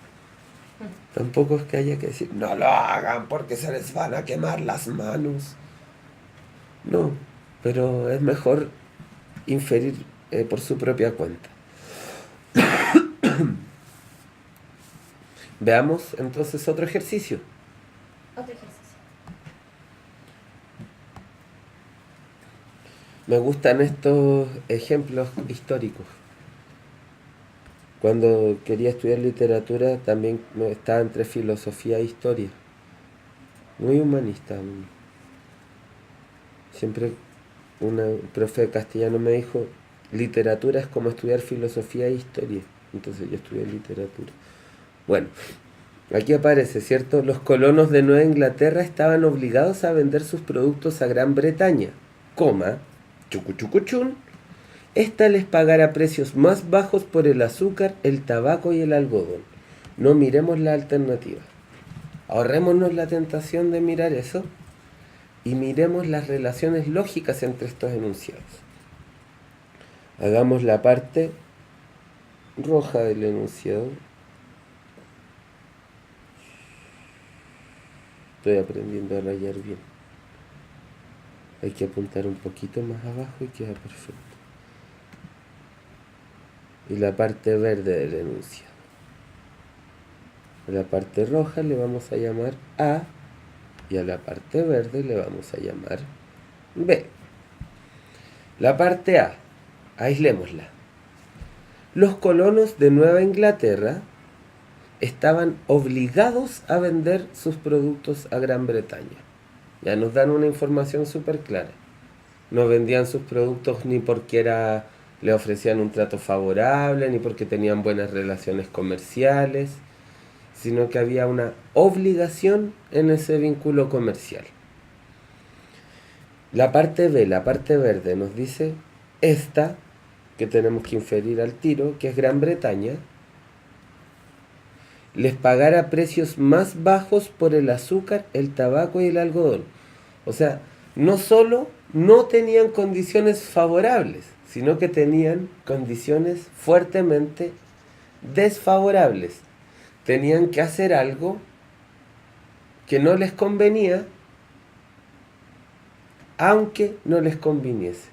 Tampoco es que haya que decir, no lo hagan porque se les van a quemar las manos. No, pero es mejor inferir por su propia cuenta. Veamos entonces otro ejercicio. Otro ejercicio. Me gustan estos ejemplos históricos. Cuando quería estudiar literatura también estaba entre filosofía e historia. Muy humanista. Siempre una profe de castellano me dijo, literatura es como estudiar filosofía e historia. Entonces yo estudié literatura. Bueno, aquí aparece, ¿cierto? Los colonos de Nueva Inglaterra estaban obligados a vender sus productos a Gran Bretaña, chucuchucuchún, esta les pagará precios más bajos por el azúcar, el tabaco y el algodón. No miremos la alternativa. Ahorrémonos la tentación de mirar eso y miremos las relaciones lógicas entre estos enunciados. Hagamos la parte roja del enunciado. Estoy aprendiendo a rayar bien. Hay que apuntar un poquito más abajo y queda perfecto. Y la parte verde del enunciado. A la parte roja le vamos a llamar A y a la parte verde le vamos a llamar B. La parte A, aislémosla. Los colonos de Nueva Inglaterra estaban obligados a vender sus productos a Gran Bretaña. Ya nos dan una información súper clara. No vendían sus productos ni porque le ofrecían un trato favorable, ni porque tenían buenas relaciones comerciales, sino que había una obligación en ese vínculo comercial. La parte B, la parte verde, nos dice esta, que tenemos que inferir al tiro, que es Gran Bretaña, les pagara precios más bajos por el azúcar, el tabaco y el algodón. O sea, no solo no tenían condiciones favorables, sino que tenían condiciones fuertemente desfavorables. Tenían que hacer algo que no les convenía, aunque no les conviniese.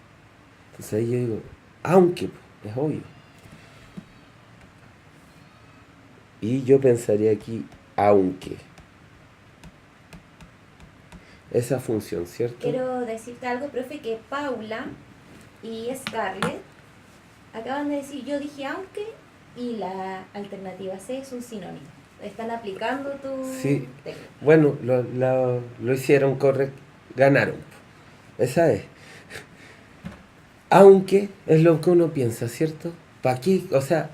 Entonces ahí yo digo, aunque, es obvio. Y yo pensaría aquí, aunque. Esa función, ¿cierto? Quiero decirte algo, profe, que Paula y Scarlett acaban de decir, yo dije aunque, y la alternativa C es un sinónimo. Están aplicando tu Sí. técnica. Bueno, lo hicieron correcto, ganaron. Esa es. Aunque es lo que uno piensa, ¿cierto? ¿Para qué? O sea,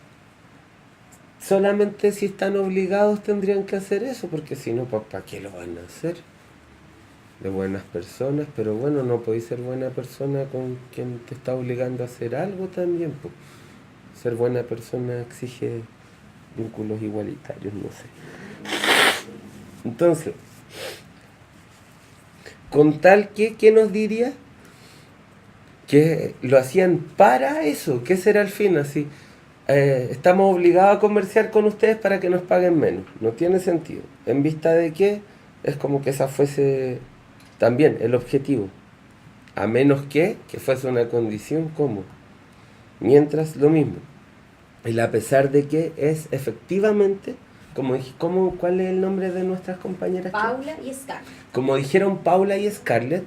solamente si están obligados tendrían que hacer eso, porque si no, pues ¿para qué lo van a hacer? De buenas personas, pero bueno, no podéis ser buena persona con quien te está obligando a hacer algo también, pues. Ser buena persona exige vínculos igualitarios, no sé. Entonces, con tal que, ¿qué nos diría? Que lo hacían para eso, que ese era el fin, así. Estamos obligados a comerciar con ustedes para que nos paguen menos. No tiene sentido. ¿En vista de qué? Es como que esa fuese también el objetivo. A menos que fuese una condición como. Mientras lo mismo. El a pesar de que es efectivamente, como dije, ¿cuál es el nombre de nuestras compañeras? Paula y Scarlett. Como dijeron Paula y Scarlett,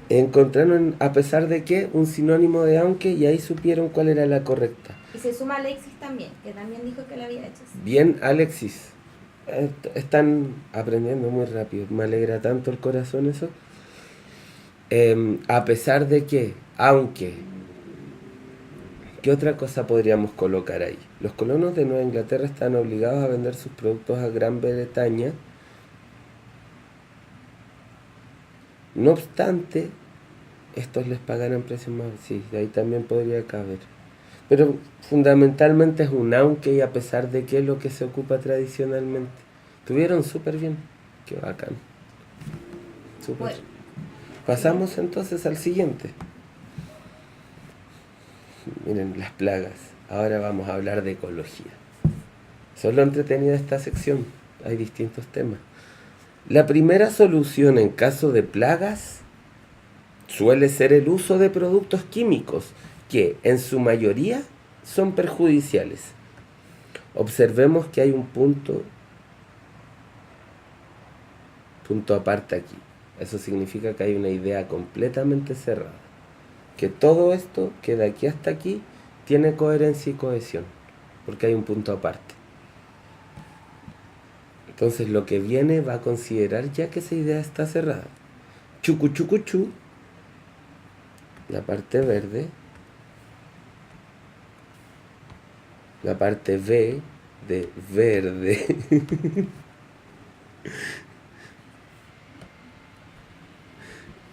encontraron a pesar de que un sinónimo de aunque y ahí supieron cuál era la correcta. Y se suma Alexis también, que también dijo que la había hecho así. Bien, Alexis. Están aprendiendo muy rápido. Me alegra tanto el corazón eso. A pesar de que, aunque, ¿qué otra cosa podríamos colocar ahí? Los colonos de Nueva Inglaterra están obligados a vender sus productos a Gran Bretaña. No obstante, estos les pagarán precios más. Sí, de ahí también podría caber. Pero fundamentalmente es un aunque y a pesar de que es lo que se ocupa tradicionalmente. Tuvieron súper bien. Qué bacán. Súper. Bueno. Pasamos entonces al siguiente. Miren, las plagas. Ahora vamos a hablar de ecología. Solo entretenida esta sección. Hay distintos temas. La primera solución en caso de plagas suele ser el uso de productos químicos que en su mayoría son perjudiciales. Observemos que hay un punto aparte aquí. Eso significa que hay una idea completamente cerrada. Que todo esto, que de aquí hasta aquí, tiene coherencia y cohesión, porque hay un punto aparte. Entonces lo que viene va a considerar ya que esa idea está cerrada. Chucuchucuchu, la parte verde, la parte V de verde.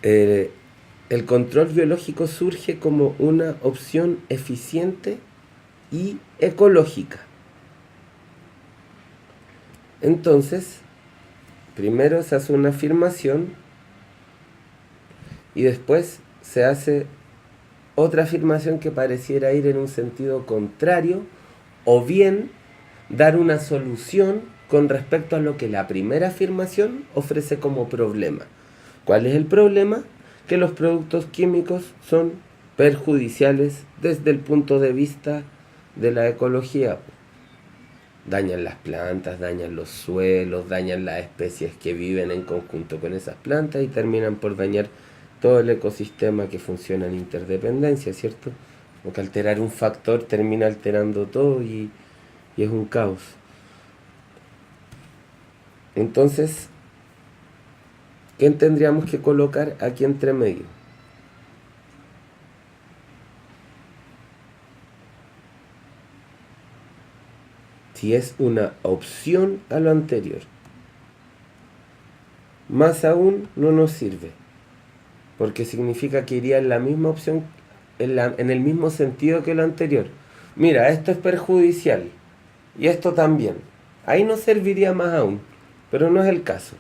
El control biológico surge como una opción eficiente y ecológica. Entonces, Primero se hace una afirmación y después se hace otra afirmación que pareciera ir en un sentido contrario, o bien dar una solución con respecto a lo que la primera afirmación ofrece como problema. ¿Cuál es el problema? Que los productos químicos son perjudiciales desde el punto de vista de la ecología. Dañan las plantas, dañan los suelos, dañan las especies que viven en conjunto con esas plantas y terminan por dañar todo el ecosistema que funciona en interdependencia, ¿cierto? Porque alterar un factor termina alterando todo y es un caos. Entonces, ¿quién tendríamos que colocar aquí entre medio? Si es una opción a lo anterior. Más aún no nos sirve, porque significa que iría en la misma opción, en el mismo sentido que lo anterior. Mira, esto es perjudicial y esto también. Ahí nos serviría más aún, pero no es el caso.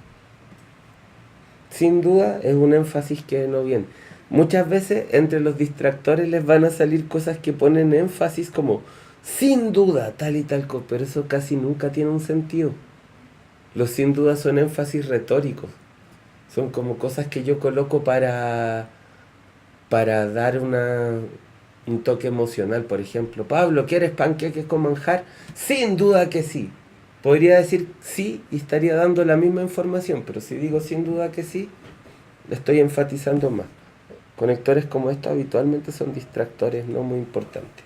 Sin duda es un énfasis que no viene. Muchas veces entre los distractores les van a salir cosas que ponen énfasis como sin duda tal y tal cosa, pero eso casi nunca tiene un sentido. Los sin duda son énfasis retóricos. Son como cosas que yo coloco para dar un toque emocional. Por ejemplo, Pablo, ¿quieres panqueques con manjar? Sin duda que sí. Podría decir sí y estaría dando la misma información, pero si digo sin duda que sí, estoy enfatizando más. Conectores como estos habitualmente son distractores no muy importantes.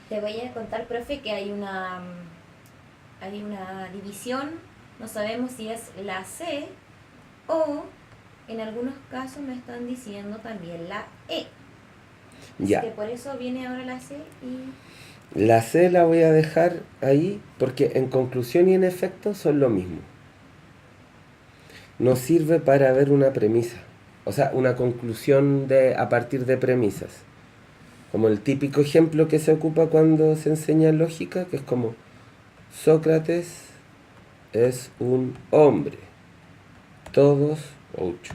Te voy a contar, profe, que hay una división, no sabemos si es la C o en algunos casos me están diciendo también la E. Ya. Así que por eso viene ahora la C y... La C la voy a dejar ahí porque en conclusión y en efecto son lo mismo. Nos sirve para ver una premisa, o sea, una conclusión a partir de premisas. Como el típico ejemplo que se ocupa cuando se enseña lógica, que es como Sócrates es un hombre. Todos, ocho.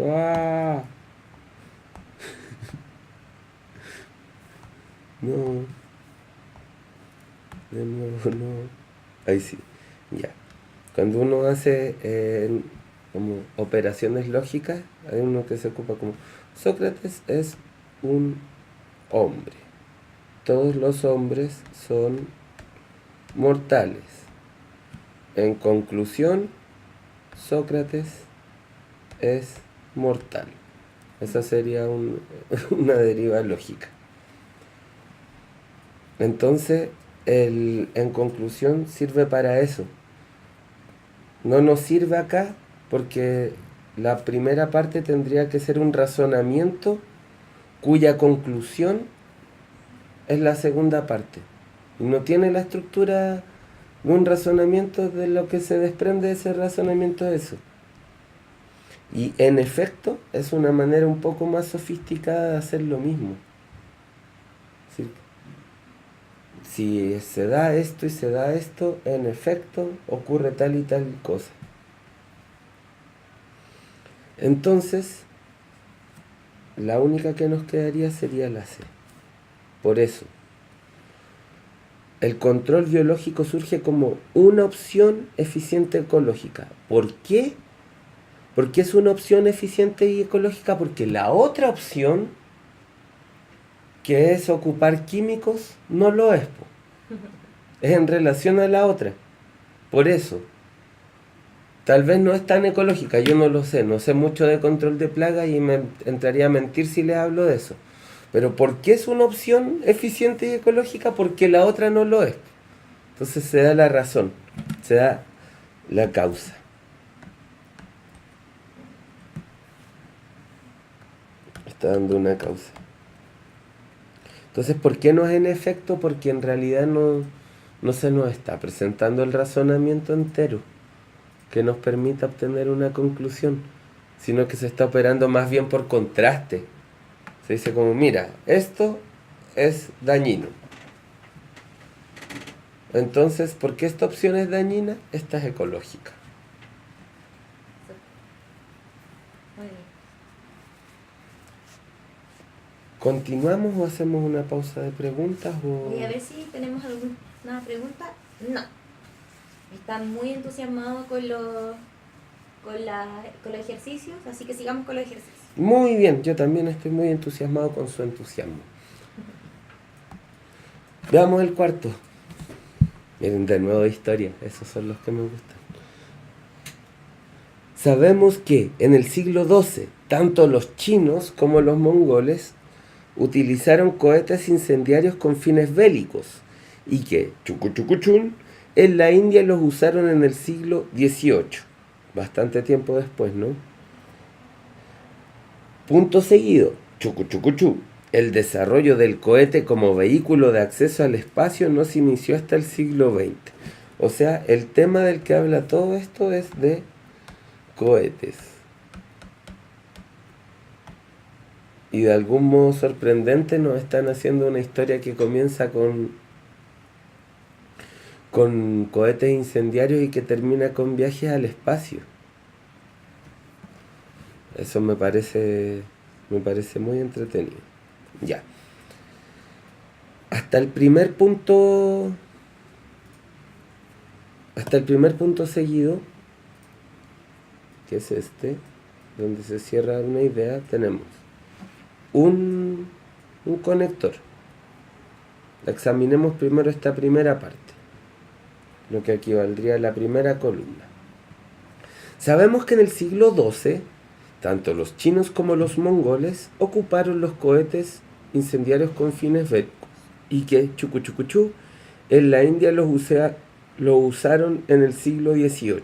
¡Ah! No. De nuevo, no. Ahí sí. Ya. Cuando uno hace como operaciones lógicas, hay uno que se ocupa como Sócrates es un hombre. Todos los hombres son mortales. En conclusión, Sócrates es mortal. Esa sería una deriva lógica. Entonces, en conclusión sirve para eso. No nos sirve acá porque la primera parte tendría que ser un razonamiento cuya conclusión es la segunda parte. Y no tiene la estructura de un razonamiento de lo que se desprende de ese razonamiento de eso. Y en efecto es una manera un poco más sofisticada de hacer lo mismo. Si se da esto y se da esto, en efecto ocurre tal y tal cosa. Entonces, la única que nos quedaría sería la C. Por eso, el control biológico surge como una opción eficiente ecológica. ¿Por qué? Porque es una opción eficiente y ecológica porque la otra opción, que es ocupar químicos, no lo es. Es en relación a la otra. Por eso, tal vez no es tan ecológica, yo no lo sé, no sé mucho de control de plagas y me entraría a mentir si les hablo de eso. Pero ¿por qué es una opción eficiente y ecológica? Porque la otra no lo es. Entonces se da la razón, se da la causa. Está dando una causa. Entonces, ¿por qué no es en efecto? Porque en realidad no se nos está presentando el razonamiento entero que nos permita obtener una conclusión, sino que se está operando más bien por contraste. Se dice como, mira, esto es dañino. Entonces, ¿por qué esta opción es dañina? Esta es ecológica. Muy bien. ¿Continuamos o hacemos una pausa de preguntas? Voy a ver si tenemos alguna pregunta. No. Están muy entusiasmados con los ejercicios, así que sigamos con los ejercicios. Muy bien, yo también estoy muy entusiasmado con su entusiasmo. Veamos el cuarto. Miren, de nuevo historia, esos son los que me gustan. Sabemos que en el siglo XII, tanto los chinos como los mongoles utilizaron cohetes incendiarios con fines bélicos y que, chucuchucuchún, en la India los usaron en el siglo XVIII, bastante tiempo después, ¿no? Punto seguido, chucuchucuchú. El desarrollo del cohete como vehículo de acceso al espacio no se inició hasta el siglo XX. O sea, el tema del que habla todo esto es de cohetes. Y de algún modo sorprendente nos están haciendo una historia que comienza con cohetes incendiarios y que termina con viajes al espacio. Eso me parece muy entretenido. Ya. Hasta el primer punto seguido, que es este, donde se cierra una idea, tenemos un conector. Examinemos primero esta primera parte, lo que equivaldría a la primera columna. Sabemos que en el siglo XII, tanto los chinos como los mongoles ocuparon los cohetes incendiarios con fines bélicos y que, chucuchucuchú, en la India lo usaron en el siglo XVIII.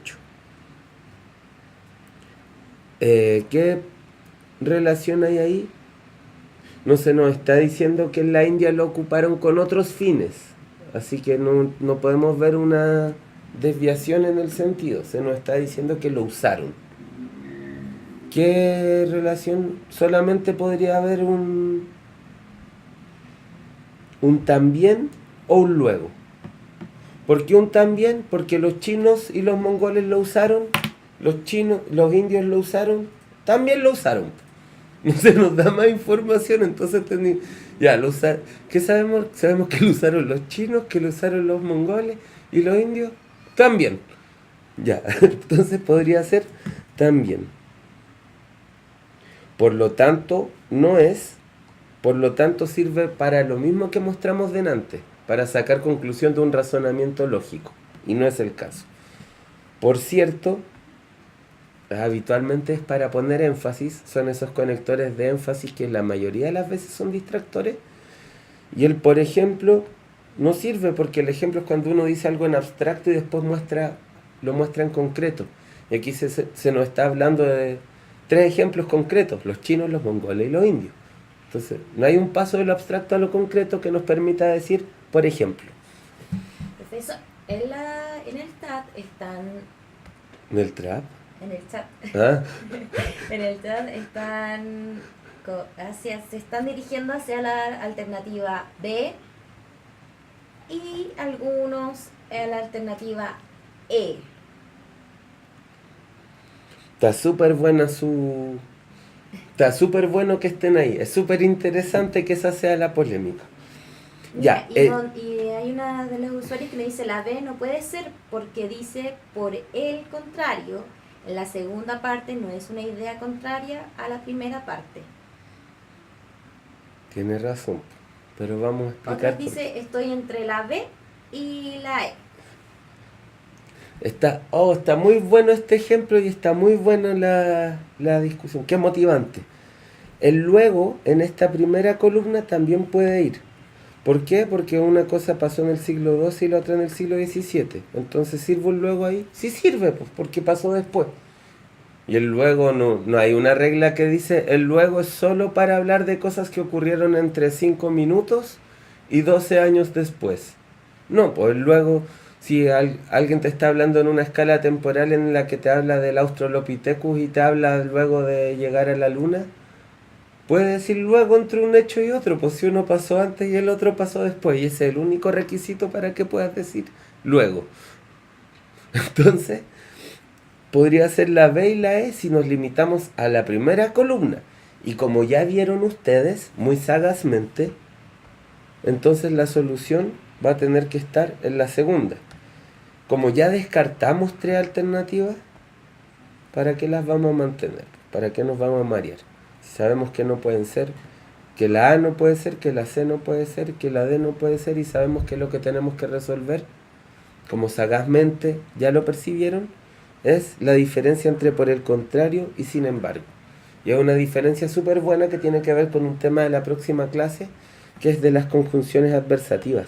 ¿Qué relación hay ahí? No se nos está diciendo que en la India lo ocuparon con otros fines, así que no podemos ver una desviación en el sentido, se nos está diciendo que lo usaron. ¿Qué relación? Solamente podría haber un también o un luego. ¿Por qué un también? Porque los chinos y los mongoles lo usaron, los indios lo usaron, también lo usaron. No se nos da más información, entonces ya, ¿qué sabemos? Sabemos que lo usaron los chinos, que lo usaron los mongoles y los indios también. Ya, entonces podría ser también. Por lo tanto, sirve para lo mismo que mostramos delante, para sacar conclusión de un razonamiento lógico, y no es el caso. Por cierto, habitualmente es para poner énfasis, son esos conectores de énfasis que la mayoría de las veces son distractores, y el por ejemplo no sirve porque el ejemplo es cuando uno dice algo en abstracto y después lo muestra en concreto. Y aquí se nos está hablando de 3 ejemplos concretos, los chinos, los mongoles y los indios. Entonces, no hay un paso de lo abstracto a lo concreto que nos permita decir, por ejemplo. Profesor, en el chat están... ¿En el trap? En el chat. ¿Ah? En el chat se están dirigiendo hacia la alternativa B y algunos a la alternativa E. Está súper bueno que estén ahí. Es súper interesante que esa sea la polémica. Mira, y hay una de los usuarios que me dice la B no puede ser porque dice por el contrario. En la segunda parte no es una idea contraria a la primera parte. Tiene razón, pero vamos a explicar. Otra dice estoy entre la B y la E. Está muy bueno este ejemplo y está muy buena la discusión. Qué motivante. El luego, en esta primera columna, también puede ir. ¿Por qué? Porque una cosa pasó en el siglo XII y la otra en el siglo XVII. Entonces, ¿sirve el luego ahí? Sí sirve, pues, porque pasó después. Y el luego no hay una regla que dice el luego es solo para hablar de cosas que ocurrieron entre 5 minutos y 12 años después. No, pues el luego... Si alguien te está hablando en una escala temporal en la que te habla del Australopithecus y te habla luego de llegar a la luna, puede decir luego entre un hecho y otro, pues si uno pasó antes y el otro pasó después, y ese es el único requisito para que puedas decir luego. Entonces, podría ser la B y la E si nos limitamos a la primera columna. Y como ya vieron ustedes muy sagazmente, entonces la solución va a tener que estar en la segunda. Como ya descartamos 3 alternativas, ¿para qué las vamos a mantener? ¿Para qué nos vamos a marear? Si sabemos que no pueden ser, que la A no puede ser, que la C no puede ser, que la D no puede ser, y sabemos que lo que tenemos que resolver, como sagazmente ya lo percibieron, es la diferencia entre por el contrario y sin embargo. Y es una diferencia súper buena que tiene que ver con un tema de la próxima clase, que es de las conjunciones adversativas.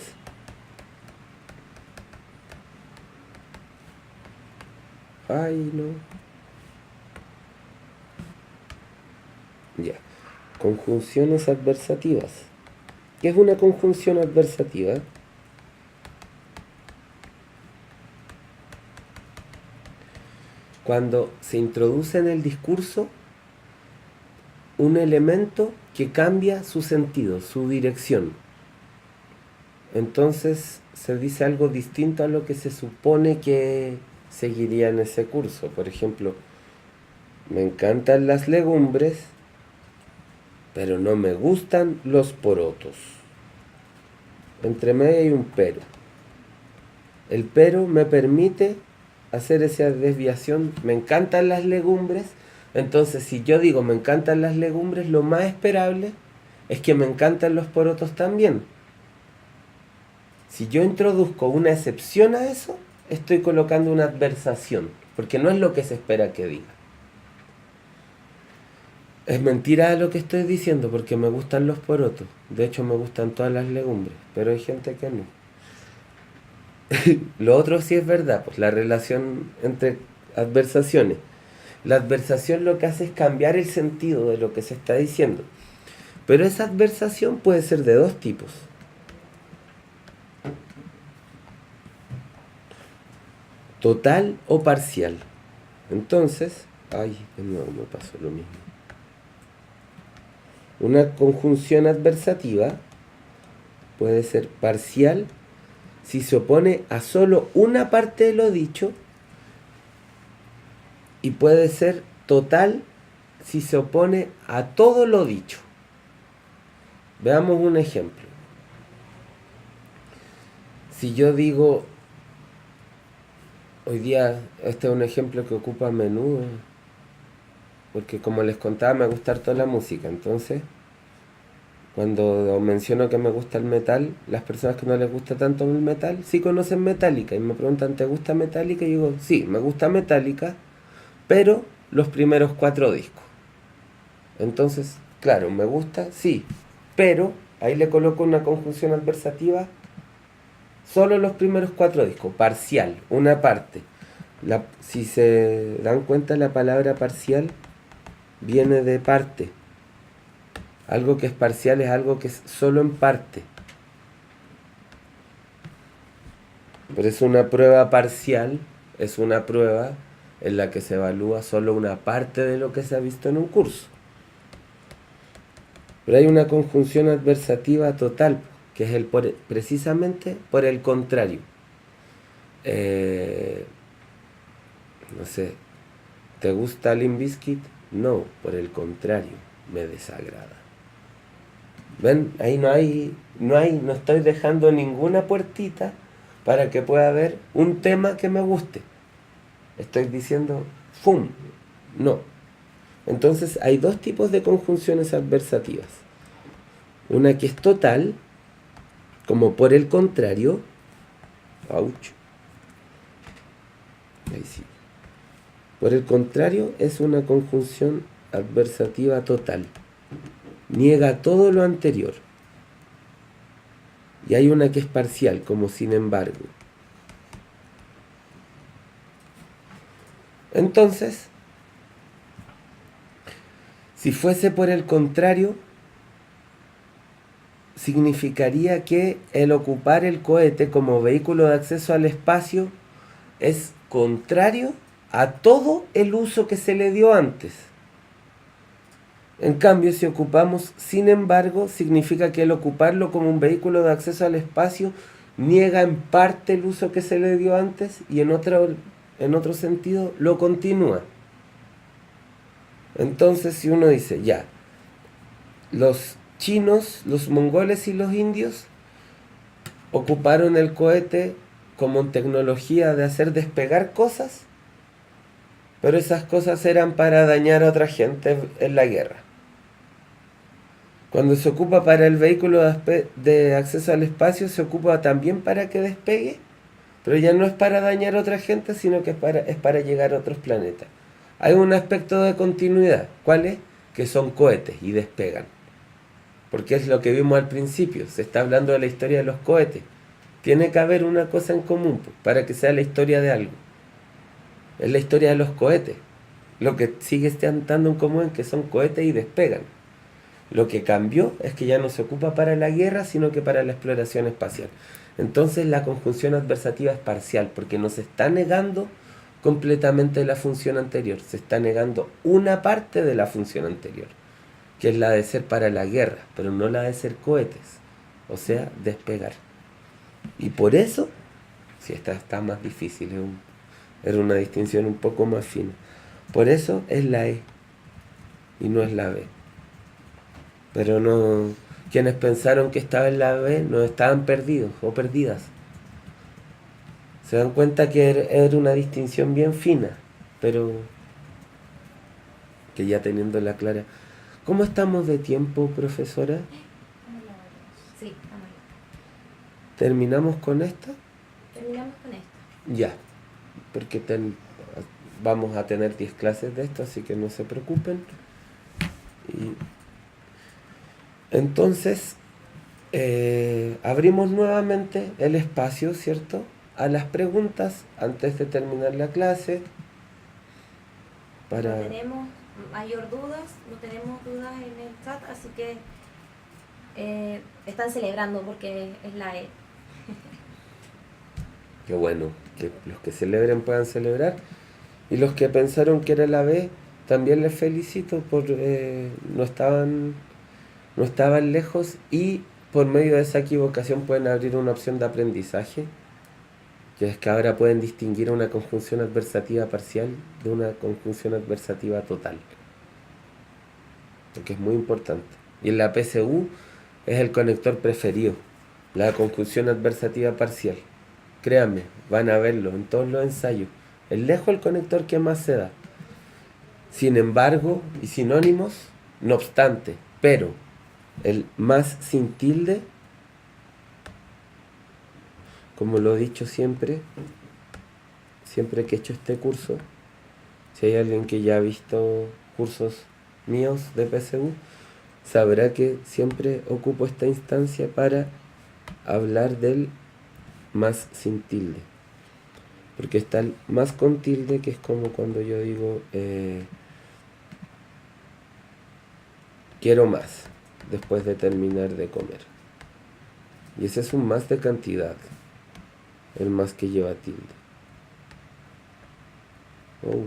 Ay, no. Ya. Conjunciones adversativas. ¿Qué es una conjunción adversativa? Cuando se introduce en el discurso un elemento que cambia su sentido, su dirección. Entonces se dice algo distinto a lo que se supone que seguiría en ese curso. Por ejemplo, me encantan las legumbres, pero no me gustan los porotos. Entre medio hay un pero. El pero me permite hacer esa desviación. Me encantan las legumbres. Entonces, si yo digo me encantan las legumbres, lo más esperable es que me encantan los porotos también. Si yo introduzco una excepción a eso, estoy colocando una adversación, porque no es lo que se espera que diga. Es mentira lo que estoy diciendo, porque me gustan los porotos. De hecho, me gustan todas las legumbres, pero hay gente que no. Lo otro sí es verdad, pues la relación entre adversaciones. La adversación lo que hace es cambiar el sentido de lo que se está diciendo. Pero esa adversación puede ser de 2 tipos. Total o parcial. Entonces, de nuevo me pasó lo mismo. Una conjunción adversativa puede ser parcial si se opone a solo una parte de lo dicho, y puede ser total si se opone a todo lo dicho. Veamos un ejemplo. Si yo digo, hoy día, este es un ejemplo que ocupa a menudo, porque como les contaba, me gusta harto la música. Entonces, cuando menciono que me gusta el metal, las personas que no les gusta tanto el metal sí conocen Metallica y me preguntan, ¿te gusta Metallica? Y yo digo, sí, me gusta Metallica, pero los primeros 4 discos. Entonces, claro, me gusta, sí, pero ahí le coloco una conjunción adversativa, solo los primeros 4 discos, parcial, una parte. Si se dan cuenta, la palabra parcial viene de parte. Algo que es parcial es algo que es solo en parte. Pero es una prueba parcial, es una prueba en la que se evalúa solo una parte de lo que se ha visto en un curso. Pero hay una conjunción adversativa total, que es precisamente por el contrario. No sé, ¿te gusta Limp Bizkit? No, por el contrario, me desagrada. ¿Ven? Ahí no estoy dejando ninguna puertita para que pueda haber un tema que me guste. Estoy diciendo, ¡fum! No. Entonces hay 2 tipos de conjunciones adversativas. Una que es total, como por el contrario. ¡Auch! Ahí sí. Por el contrario, es una conjunción adversativa total. Niega todo lo anterior. Y hay una que es parcial, como sin embargo. Entonces, si fuese por el contrario, significaría que el ocupar el cohete como vehículo de acceso al espacio es contrario a todo el uso que se le dio antes. En cambio, si ocupamos sin embargo, significa que el ocuparlo como un vehículo de acceso al espacio niega en parte el uso que se le dio antes y en otro sentido lo continúa. Entonces, si uno dice, ya, los chinos, los mongoles y los indios ocuparon el cohete como tecnología de hacer despegar cosas, pero esas cosas eran para dañar a otra gente en la guerra. Cuando se ocupa para el vehículo de acceso al espacio, se ocupa también para que despegue, pero ya no es para dañar a otra gente, sino que es para llegar a otros planetas. Hay un aspecto de continuidad. ¿Cuál es? Que son cohetes y despegan. Porque es lo que vimos al principio. Se está hablando de la historia de los cohetes. Tiene que haber una cosa en común para que sea la historia de algo. Es la historia de los cohetes. Lo que sigue estando en común es que son cohetes y despegan. Lo que cambió es que ya no se ocupa para la guerra, sino que para la exploración espacial. Entonces la conjunción adversativa es parcial, porque no se está negando completamente la función anterior, se está negando una parte de la función anterior, que es la de ser para la guerra, pero no la de ser cohetes, o sea, despegar. Y por eso, si esta está más difícil, era una distinción un poco más fina, por eso es la E y no es la B. Pero no, quienes pensaron que estaba en la B no estaban perdidos o perdidas. Se dan cuenta que era una distinción bien fina, pero que ya teniéndola clara. ¿Cómo estamos de tiempo, profesora? Sí, estamos ahí. ¿Terminamos con esta? Terminamos con esto. Ya, porque vamos a tener 10 clases de esto, así que no se preocupen. Y entonces, abrimos nuevamente el espacio, ¿cierto?, a las preguntas antes de terminar la clase. No tenemos mayor dudas, no tenemos dudas en el chat, así que están celebrando porque es la E. Qué bueno, que los que celebren puedan celebrar. Y los que pensaron que era la B, también les felicito por no estaban lejos, y por medio de esa equivocación pueden abrir una opción de aprendizaje, que es que ahora pueden distinguir una conjunción adversativa parcial de una conjunción adversativa total, porque es muy importante. Y en la PSU es el conector preferido, la conjunción adversativa parcial. Créanme, van a verlo en todos los ensayos. Es lejos el conector que más se da. Sin embargo, y sinónimos, no obstante, pero el más sin tilde, como lo he dicho siempre que he hecho este curso, si hay alguien que ya ha visto cursos míos de PSU, sabrá que siempre ocupo esta instancia para hablar del más sin tilde. Porque está el más con tilde, que es como cuando yo digo quiero más después de terminar de comer. Y ese es un más de cantidad, el más que lleva tilde. Oh,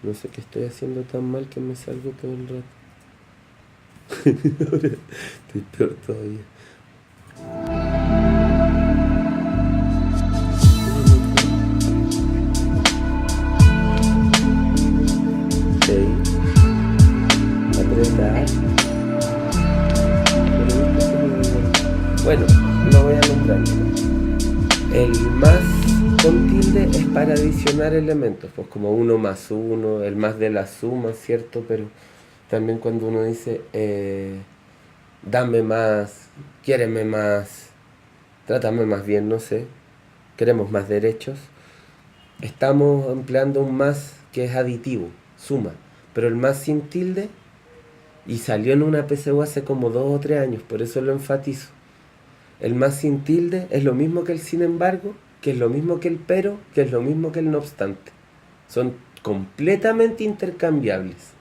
no sé qué estoy haciendo tan mal que me salgo todo el rato. Ahora estoy peor todavía. Apretar. Bueno, lo voy a nombrar. El más con tilde es para adicionar elementos, pues como 1 más 1, el más de la suma, ¿cierto? Pero también cuando uno dice dame más, quiéreme más, trátame más bien, no sé, queremos más derechos, estamos empleando un más que es aditivo, suma. Pero el más sin tilde, y salió en una PSU hace como 2 o 3 años, por eso lo enfatizo. El más sin tilde es lo mismo que el sin embargo, que es lo mismo que el pero, que es lo mismo que el no obstante. Son completamente intercambiables.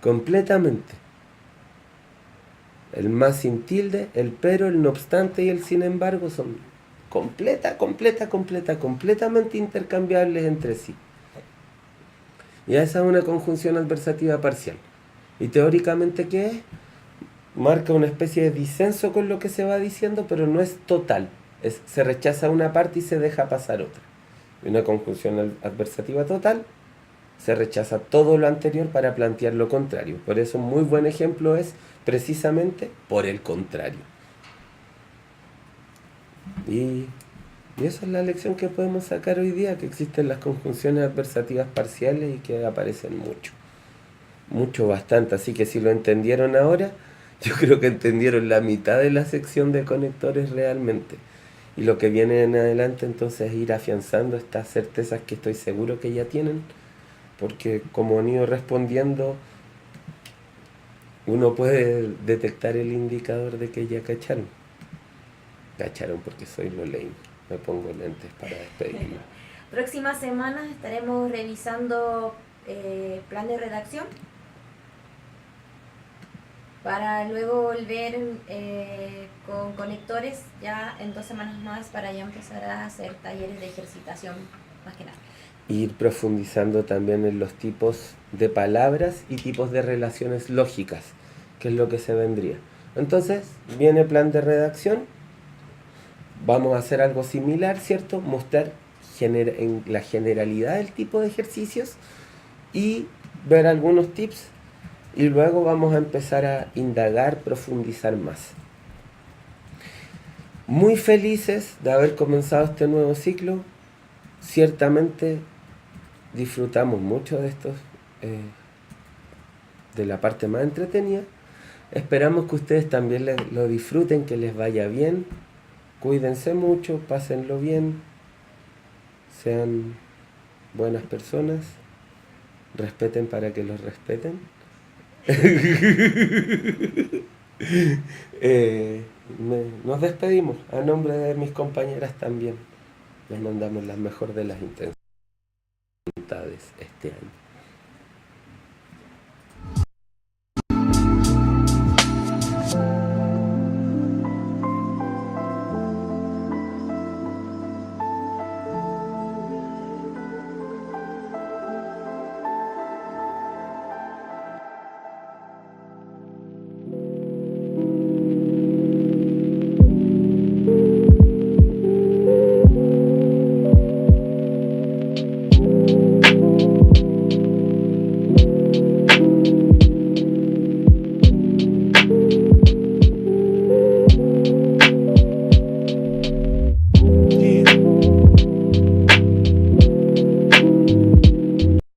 Completamente. El más sin tilde, el pero, el no obstante y el sin embargo son completamente intercambiables entre sí. Y esa es una conjunción adversativa parcial. ¿Y teóricamente qué es? Marca una especie de disenso con lo que se va diciendo, pero no es total. Se rechaza una parte y se deja pasar otra. Y una conjunción adversativa total, se rechaza todo lo anterior para plantear lo contrario. Por eso un muy buen ejemplo es precisamente por el contrario. Y esa es la lección que podemos sacar hoy día, que existen las conjunciones adversativas parciales y que aparecen mucho, bastante. Así que si lo entendieron ahora, yo creo que entendieron la mitad de la sección de conectores realmente. Y lo que viene en adelante entonces es ir afianzando estas certezas que estoy seguro que ya tienen, porque como han ido respondiendo, uno puede detectar el indicador de que ya cacharon. Cacharon porque soy lo lame. Me pongo lentes para despedirme. Próximas semanas estaremos revisando plan de redacción para luego volver con conectores ya en 2 semanas más para ya empezar a hacer talleres de ejercitación más que nada. Ir profundizando también en los tipos de palabras y tipos de relaciones lógicas, que es lo que se vendría. Entonces, viene plan de redacción, vamos a hacer algo similar, ¿cierto? Mostrar en la generalidad del tipo de ejercicios y ver algunos tips, y luego vamos a empezar a indagar, profundizar más. Muy felices de haber comenzado este nuevo ciclo. Ciertamente disfrutamos mucho de estos, de la parte más entretenida. Esperamos que ustedes también lo disfruten, que les vaya bien. Cuídense mucho, pásenlo bien, sean buenas personas, respeten para que los respeten. Nos despedimos a nombre de mis compañeras también. Les mandamos la mejor de las intenciones este año.